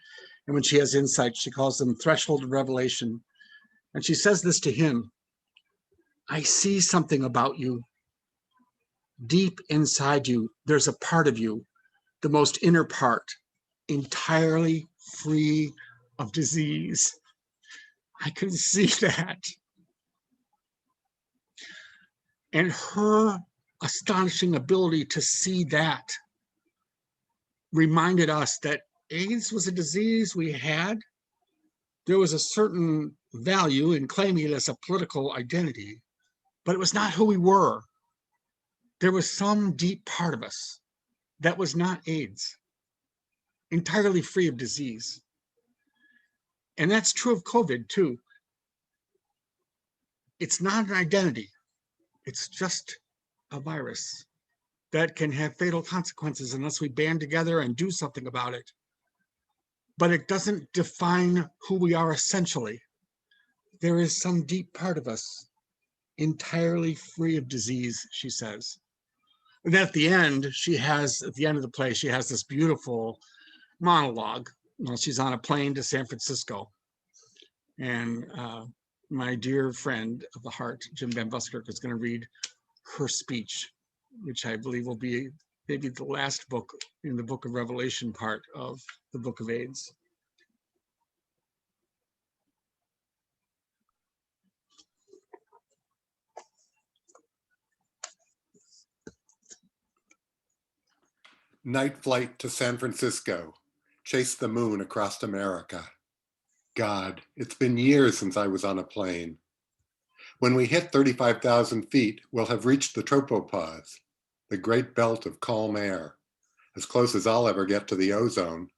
And when she has insight, she calls them threshold of revelation. And she says this to him. I see something about you. Deep inside you, there's a part of you, the most inner part, entirely free of disease. I could see that. And her astonishing ability to see that reminded us that AIDS was a disease we had. There was a certain value in claiming it as a political identity, but it was not who we were. There was some deep part of us that was not AIDS, entirely free of disease. And that's true of COVID too. It's not an identity. It's just a virus that can have fatal consequences unless we band together and do something about it. But it doesn't define who we are essentially. There is some deep part of us entirely free of disease, she says. And then at the end, at the end of the play, she has this beautiful monologue while she's on a plane to San Francisco. And my dear friend of the heart, Jim Van Buskirk, is going to read her speech, which I believe will be maybe the last book in the Book of Revelation part of the Book of AIDS. Night flight to San Francisco. Chase the moon across America. God, it's been years since I was on a plane. When we hit 35,000 feet, we'll have reached the tropopause, the great belt of calm air, as close as I'll ever get to the ozone.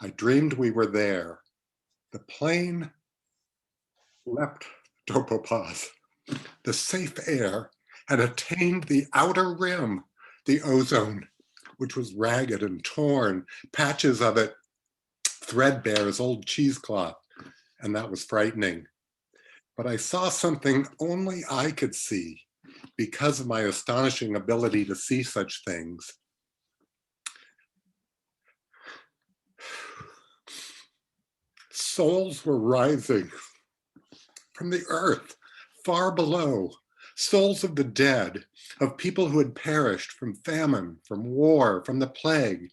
I dreamed we were there. The plane leapt tropopause. The safe air had attained the outer rim, the ozone, which was ragged and torn, patches of it threadbare as old cheesecloth, and that was frightening. But I saw something only I could see because of my astonishing ability to see such things. Souls were rising from the earth, far below, souls of the dead, of people who had perished from famine, from war, from the plague,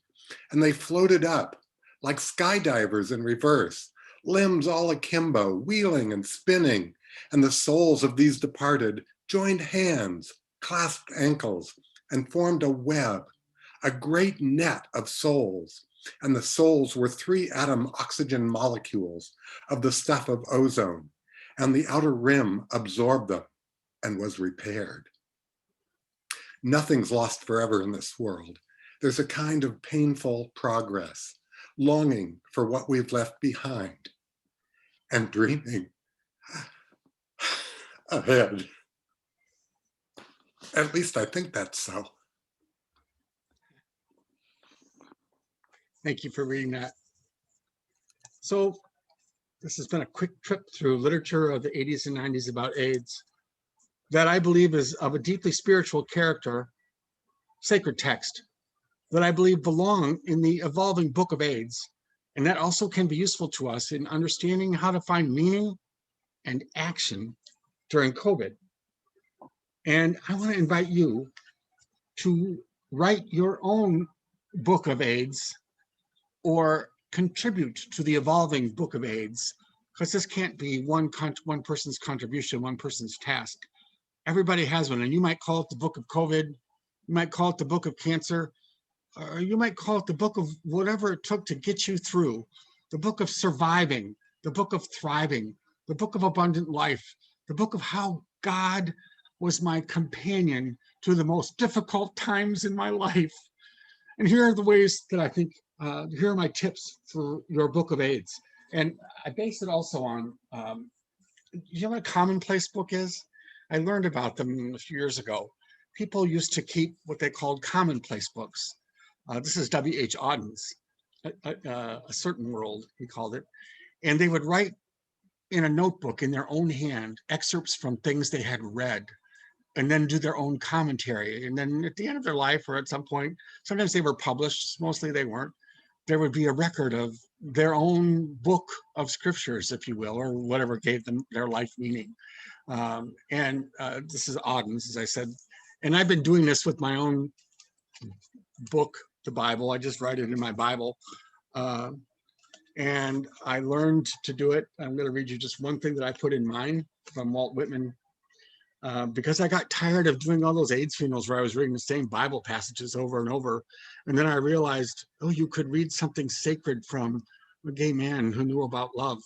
and they floated up like skydivers in reverse, limbs all akimbo, wheeling and spinning, and the souls of these departed joined hands, clasped ankles, and formed a web a great net of souls, and the souls were 3-atom oxygen molecules of the stuff of ozone, and the outer rim absorbed them and was repaired. Nothing's lost forever in this world. There's a kind of painful progress, longing for what we've left behind, and dreaming ahead. At least I think that's so. Thank you for reading that. So this has been a quick trip through literature of the 80s and 90s about AIDS that I believe is of a deeply spiritual character, sacred text, that I believe belong in the evolving book of AIDS. And that also can be useful to us in understanding how to find meaning and action during COVID. And I want to invite you to write your own book of AIDS or contribute to the evolving book of AIDS, because this can't be one person's contribution, one person's task. Everybody has one, and you might call it the book of COVID, you might call it the book of cancer, or you might call it the book of whatever it took to get you through, the book of surviving, the book of thriving, the book of abundant life, the book of how God was my companion through the most difficult times in my life. And here are the ways that I think, here are my tips for your book of AIDS. And I base it also on, you know what a commonplace book is? I learned about them a few years ago. People used to keep what they called commonplace books. This is W.H. Auden's, A Certain World, he called it. And they would write in a notebook in their own hand excerpts from things they had read, and then do their own commentary. And then at the end of their life, or at some point, sometimes they were published, mostly they weren't, there would be a record of their own book of scriptures, if you will, or whatever gave them their life meaning. This is Auden's, as I said. And I've been doing this with my own book, the Bible. I just write it in my Bible. And I learned to do it. I'm going to read you just one thing that I put in mine from Walt Whitman, because I got tired of doing all those AIDS funerals where I was reading the same Bible passages over and over. And then I realized, oh, you could read something sacred from a gay man who knew about love.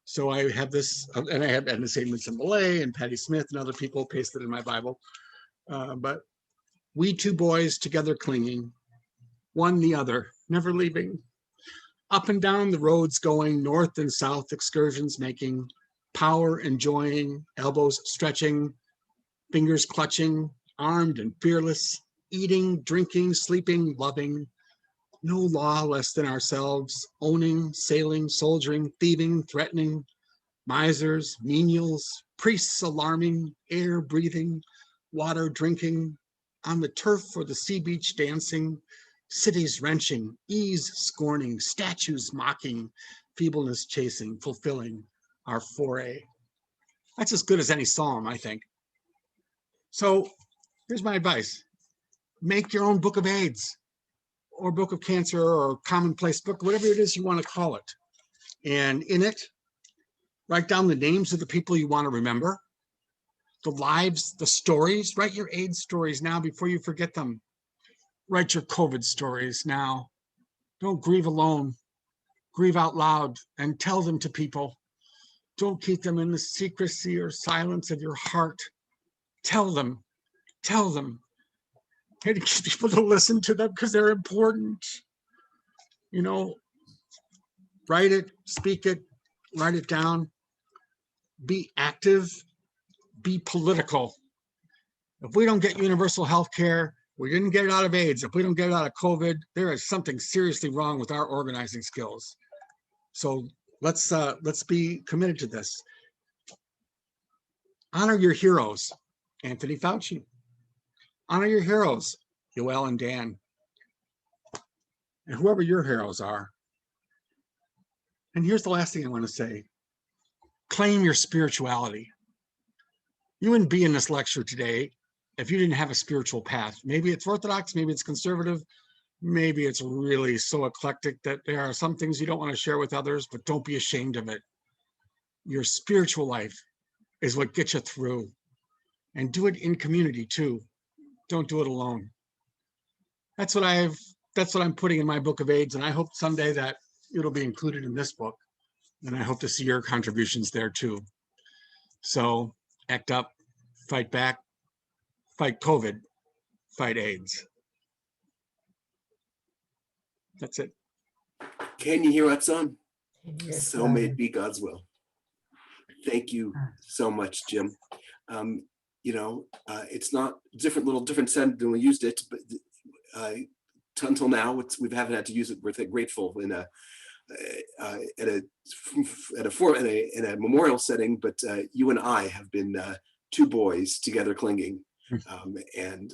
So I have this, and I have Edna St. Vincent Millay and Patti Smith and other people pasted in my Bible. But we two boys together clinging, one the other, never leaving. Up and down the roads going, north and south excursions making, power enjoying, elbows stretching, fingers clutching, armed and fearless, eating, drinking, sleeping, loving, no law less than ourselves, owning, sailing, soldiering, thieving, threatening, misers, menials, priests alarming, air breathing, water drinking, on the turf or the sea beach dancing, cities wrenching, ease scorning, statues mocking, feebleness chasing, fulfilling our foray. That's as good as any psalm, I think. So here's my advice. Make your own book of AIDS or book of cancer or commonplace book, whatever it is you want to call it. And in it, write down the names of the people you want to remember, the lives, the stories. Write your AIDS stories now before you forget them. Write your COVID stories now. Don't grieve alone. Grieve out loud and tell them to people. Don't keep them in the secrecy or silence of your heart. Tell them. Tell them. Get people to listen to them because they're important. You know, write it, speak it, write it down. Be active. Be political. If we don't get universal health care, we didn't get it out of AIDS. If we don't get it out of COVID, there is something seriously wrong with our organizing skills. So let's be committed to this. Honor your heroes, Anthony Fauci. Honor your heroes, Yoel and Dan, and whoever your heroes are. And here's the last thing I want to say. Claim your spirituality. You wouldn't be in this lecture today if you didn't have a spiritual path. Maybe it's Orthodox, maybe it's conservative, maybe it's really so eclectic that there are some things you don't want to share with others, but don't be ashamed of it. Your spiritual life is what gets you through. And do it in community too. Don't do it alone. that's what I'm putting in my book of AIDS. And I hope someday that it'll be included in this book. And I hope to see your contributions there too. So act up, fight back, fight COVID, fight AIDS. That's it. Can you hear that, son? Yes, So may it be God's will. Thank you so much, Jim. It's not different sentence than we used it, but until now, we haven't had to use it. We're grateful in a memorial setting, but you and I have been two boys together clinging. And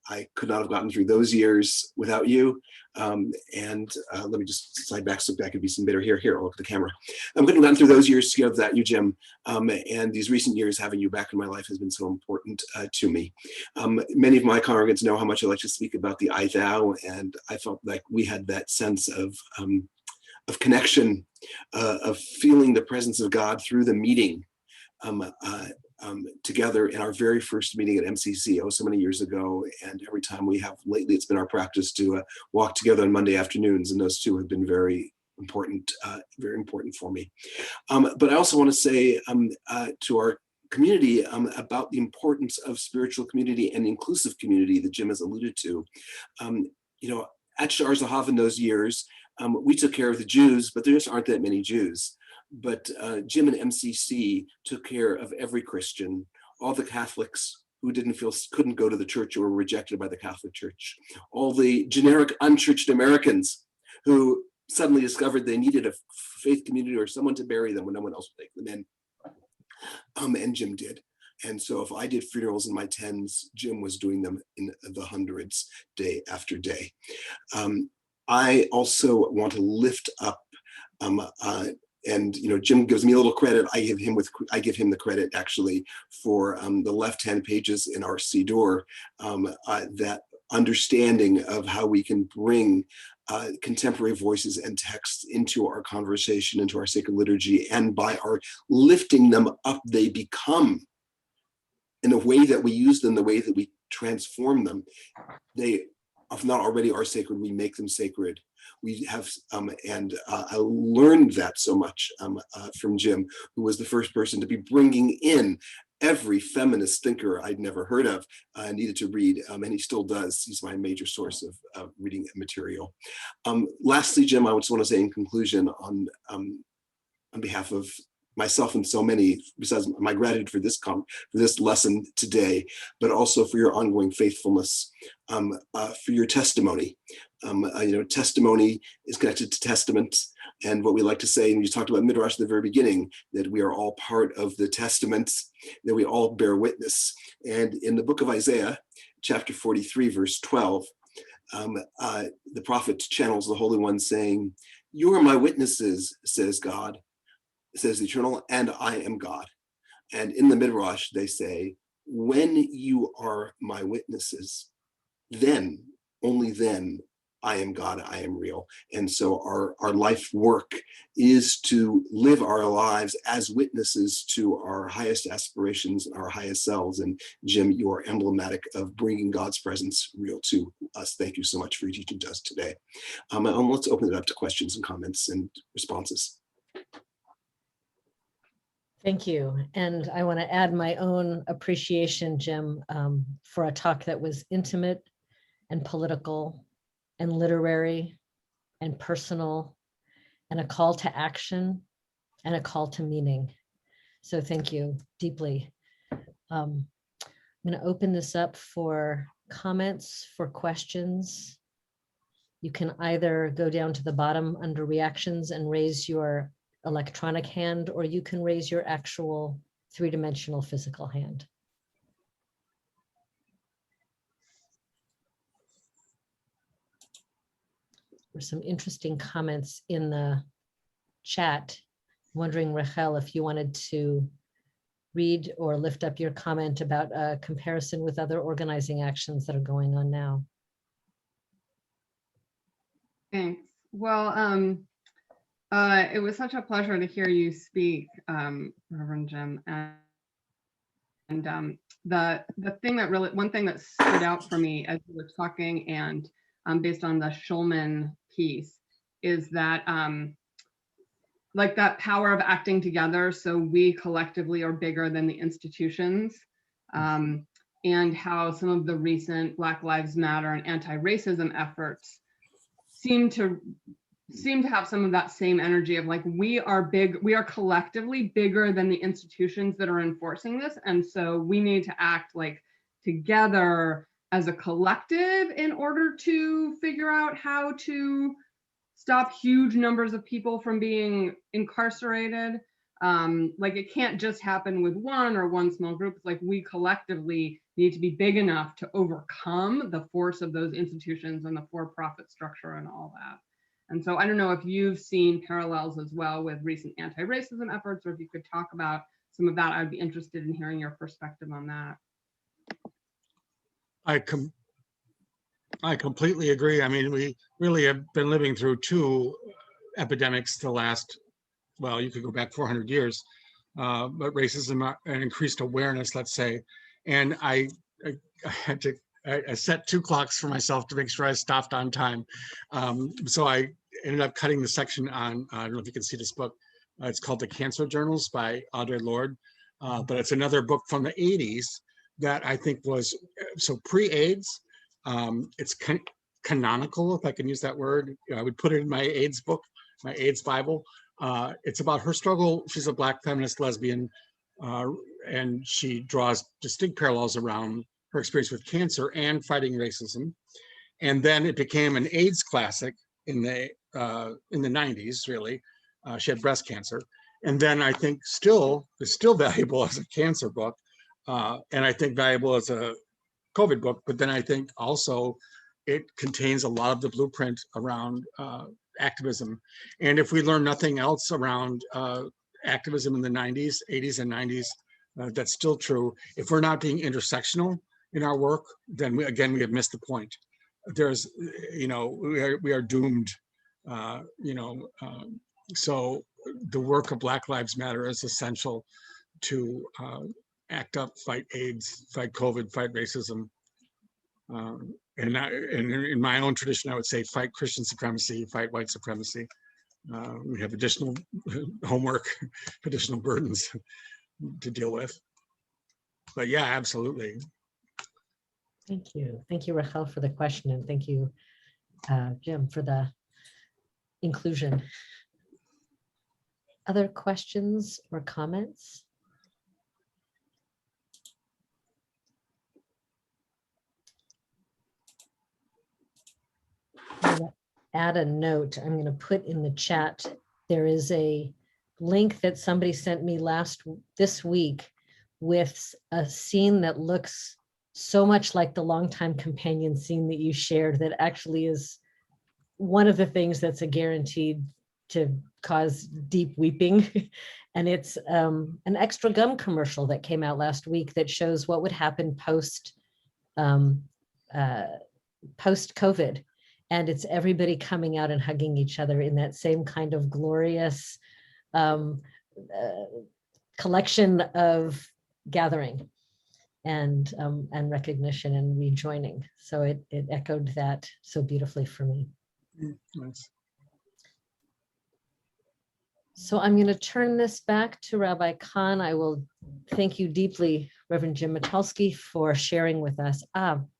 I could not have gotten through those years without you. Let me just slide back so that could be some better here. I'll look at the camera. I couldn't have gotten through those years together without you, Jim. And these recent years, having you back in my life has been so important to me. Many of my congregants know how much I like to speak about the I Thou, and I felt like we had that sense of connection, of feeling the presence of God through the meeting. Together in our very first meeting at MCC so many years ago, and every time we have lately, it's been our practice to walk together on Monday afternoons, and those two have been very important for me. But I also want to say to our community about the importance of spiritual community and inclusive community that Jim has alluded to. At Shar Zahav in those years, we took care of the Jews, but there just aren't that many Jews. But Jim and MCC took care of every Christian, all the Catholics who couldn't go to the church or were rejected by the Catholic Church, all the generic unchurched Americans who suddenly discovered they needed a faith community or someone to bury them when no one else would take them in. And Jim did. And so if I did funerals in my 10s, Jim was doing them in the hundreds day after day. I also want to lift up and Jim gives me a little credit. I give him the credit actually for the left-hand pages in our Siddur, that understanding of how we can bring contemporary voices and texts into our conversation, into our sacred liturgy, and by our lifting them up, they become, in the way that we use them, the way that we transform them, they, if not already are sacred, we make them sacred. We have, I learned that so much from Jim, who was the first person to be bringing in every feminist thinker I'd never heard of, needed to read, and he still does. He's my major source of reading material. Lastly, Jim, I just want to say in conclusion, on behalf of myself and so many, besides my gratitude for this lesson today, but also for your ongoing faithfulness, for your testimony. Testimony is connected to testament, and what we like to say, and you talked about Midrash at the very beginning, that we are all part of the testament, that we all bear witness. And in the book of Isaiah, chapter 43, verse 12, the prophet channels the Holy One saying, "You are my witnesses," says God, says the Eternal, "and I am God." And in the Midrash, they say, when you are my witnesses, then, only then, I am God, I am real. And so our life work is to live our lives as witnesses to our highest aspirations and our highest selves. And Jim, you are emblematic of bringing God's presence real to us. Thank you so much for your teaching to us today. And let's open it up to questions and comments and responses. Thank you. And I want to add my own appreciation, Jim, for a talk that was intimate and political and literary and personal, and a call to action and a call to meaning. So thank you deeply. I'm going to open this up for comments, for questions. You can either go down to the bottom under reactions and raise your electronic hand, or you can raise your actual three-dimensional physical hand. There's some interesting comments in the chat. Wondering, Rachel, if you wanted to read or lift up your comment about a comparison with other organizing actions that are going on now. Thanks. Well, it was such a pleasure to hear you speak, Reverend Jim. And the thing that really, one thing that stood out for me as you were talking, and based on the Schulman piece, is that like that power of acting together, so we collectively are bigger than the institutions, and how some of the recent Black Lives Matter and anti-racism efforts seem to have some of that same energy of like, we are collectively bigger than the institutions that are enforcing this, and so we need to act like together as a collective in order to figure out how to stop huge numbers of people from being incarcerated. Like it can't just happen with one small group. It's like we collectively need to be big enough to overcome the force of those institutions and the for-profit structure and all that. And so I don't know if you've seen parallels as well with recent anti-racism efforts, or if you could talk about some of that. I'd be interested in hearing your perspective on that. I completely agree. I mean, we really have been living through two epidemics the last, well, you could go back 400 years, but racism and increased awareness, let's say. And I had to, I set 2 clocks for myself to make sure I stopped on time. So I ended up cutting the section on, I don't know if you can see this book. It's called The Cancer Journals by Audre Lorde. But it's another book from the 80s that I think was, so pre-AIDS, it's canonical, if I can use that word. I would put it in my AIDS book, my AIDS Bible. It's about her struggle. She's a Black feminist lesbian, and she draws distinct parallels around her experience with cancer and fighting racism. And then it became an AIDS classic in the 90s, really. She had breast cancer. And then I think is still valuable as a cancer book, and I think valuable as a COVID book. But then I think also it contains a lot of the blueprint around activism. And if we learn nothing else around activism in the 90s, 80s and 90s, that's still true. If we're not being intersectional in our work, then we have missed the point. There's, we are doomed, so the work of Black Lives Matter is essential to act up, fight AIDS, fight COVID, fight racism. And in my own tradition, I would say fight Christian supremacy, fight white supremacy. We have additional homework, additional burdens to deal with. But yeah, absolutely. Thank you. Thank you, Rachel, for the question. And thank you, Jim, for the inclusion. Other questions or comments? I'm going to add a note. I'm going to put in the chat. There is a link that somebody sent me this week with a scene that looks so much like the longtime companion scene that you shared, that actually is one of the things that's a guaranteed to cause deep weeping. And it's an extra gum commercial that came out last week that shows what would happen post-COVID. And it's everybody coming out and hugging each other in that same kind of glorious collection of gathering and recognition and rejoining. So it echoed that so beautifully for me. Nice. So I'm going to turn this back to Rabbi Khan. I will thank you deeply, Reverend Jim Mitulski, for sharing with us.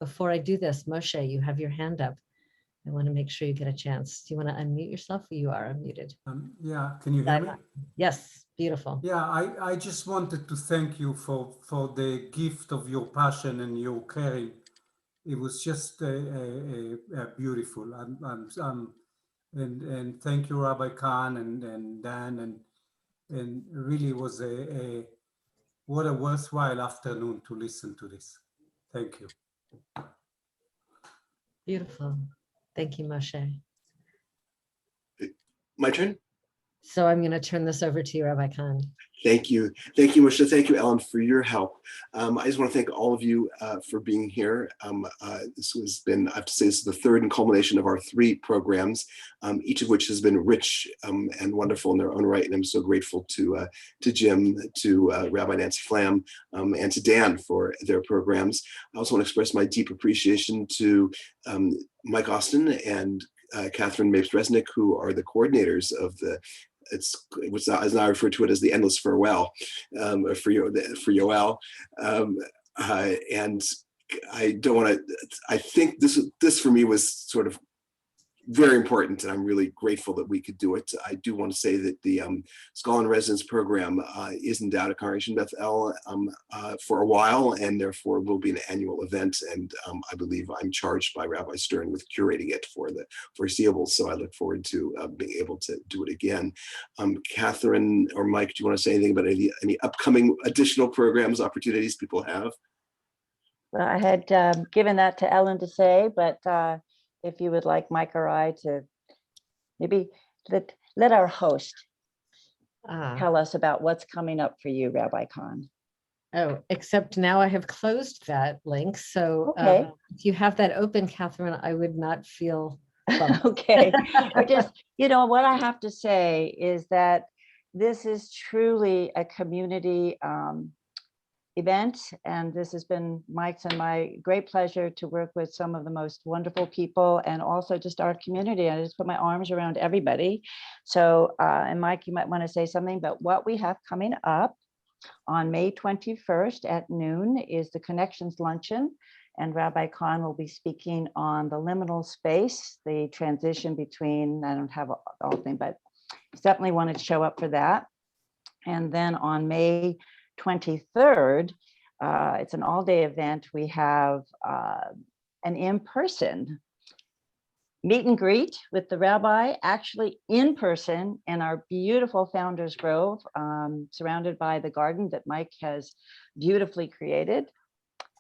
Before I do this, Moshe, you have your hand up. I want to make sure you get a chance. Do you want to unmute yourself? You are unmuted. Yeah, can you hear me? Yes, beautiful. Yeah, I just wanted to thank you for the gift of your passion and your caring. It was just beautiful. And thank you, Rabbi Khan and Dan, and really was what a worthwhile afternoon to listen to this. Thank you. Beautiful. Thank you, Moshe. My turn? So I'm going to turn this over to you, Rabbi Khan. Thank you. Thank you, Moshe. Thank you, Ellen, for your help. I just want to thank all of you for being here. This has been, I have to say, this is the third and culmination of our 3 programs, each of which has been rich and wonderful in their own right. And I'm so grateful to Jim, to Rabbi Nancy Flam, and to Dan for their programs. I also want to express my deep appreciation to Mike Austin and Catherine Mapes-Resnick, who are the coordinators of the which is now referred to it as the endless farewell for Yoel. And I don't want to, I think this for me was sort of very important, and I'm really grateful that we could do it. I do want to say that the Scholar in Residence program is endowed at Congregation Beth El for a while, and therefore will be an annual event. And I believe I'm charged by Rabbi Stern with curating it for the foreseeable. So I look forward to being able to do it again. Catherine or Mike, do you want to say anything about any upcoming additional programs, opportunities people have? Well, I had given that to Ellen to say, but if you would like Mike or I to maybe let our host tell us about what's coming up for you, Rabbi Khan. Oh, except now I have closed that link. So okay. If you have that open, Catherine, I would not feel okay. Or just, you know, what I have to say is that this is truly a community event, and this has been Mike's and my great pleasure to work with some of the most wonderful people, and also just our community. I just put my arms around everybody. So, and Mike, you might want to say something, but what we have coming up on May 21st at noon is the Connections Luncheon, and Rabbi Khan will be speaking on the liminal space, the transition between, I don't have all thing, but definitely wanted to show up for that. And then on May 23rd, it's an all-day event. We have an in-person meet and greet with the rabbi, actually in person in our beautiful Founders Grove, surrounded by the garden that Mike has beautifully created.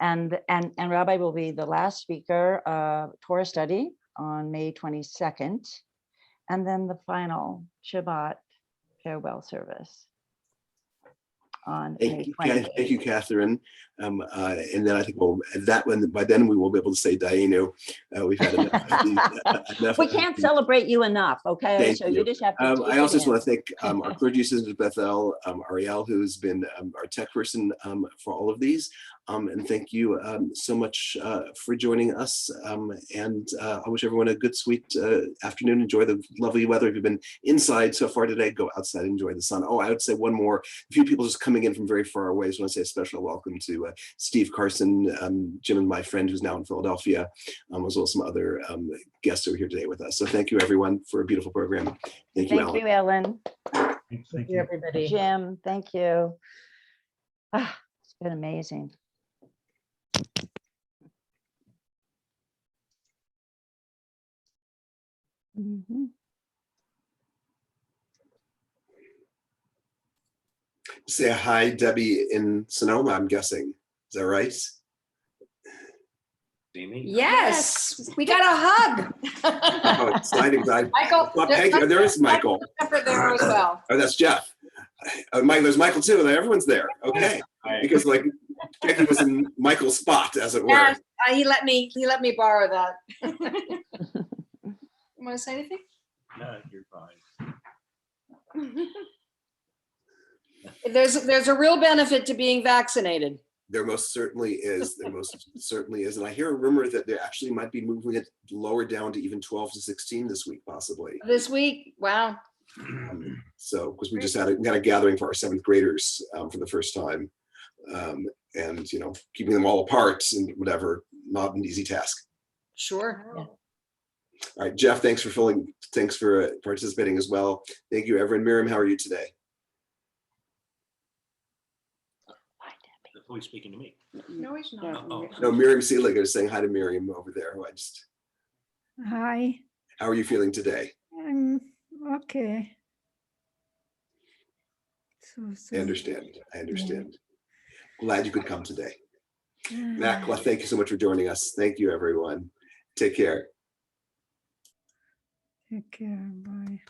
And Rabbi will be the last speaker, Torah study on May 22nd, and then the final Shabbat farewell service on May 20th. Thank you, Catherine. And then I think by then we will be able to say Dainu. We've had enough. We can't celebrate you enough, okay? So you just have to. I also just want to thank our clergy assistant at Bethel, Ariel, who's been our tech person for all of these. And thank you so much for joining us. And I wish everyone a good, sweet afternoon. Enjoy the lovely weather. If you've been inside so far today, go outside, enjoy the sun. Oh, I would say one more. A few people just coming in from very far away. I just want to say a special welcome to Steve Carson, Jim and my friend who's now in Philadelphia, as well as some other guests who are here today with us. So thank you, everyone, for a beautiful program. Thank you, Ellen. Thank you, Ellen. Thank you, everybody. Jim, thank you. It's been amazing. Mm-hmm. Say hi, Debbie in Sonoma, I'm guessing. Is that right? Yes, we got a hug. Oh, exciting. Michael, There is Michael. There as well. Oh, that's Jeff. Mike, there's Michael too. Everyone's there. Okay. Because like Becky was in Michael's spot, as it were. Yes, he let me borrow that. You want to say anything? No, you're fine. There's a real benefit to being vaccinated. There most certainly is. There most certainly is. And I hear a rumor that they actually might be moving it lower down to even 12 to 16 this week, possibly. This week? Wow. So, because we just had a gathering for our 7th graders for the first time. And, you know, keeping them all apart and whatever, not an easy task. Sure. Yeah. All right, Jeff, thanks for participating as well. Thank you, Everett. Miriam, how are you today? Who is speaking to me? No, he's not. No, Miriam Seelig is saying hi to Miriam over there. Hi. How are you feeling today? Okay. I understand. Yeah. Glad you could come today. Matt, thank you so much for joining us. Thank you, everyone. Take care. Take care. Bye.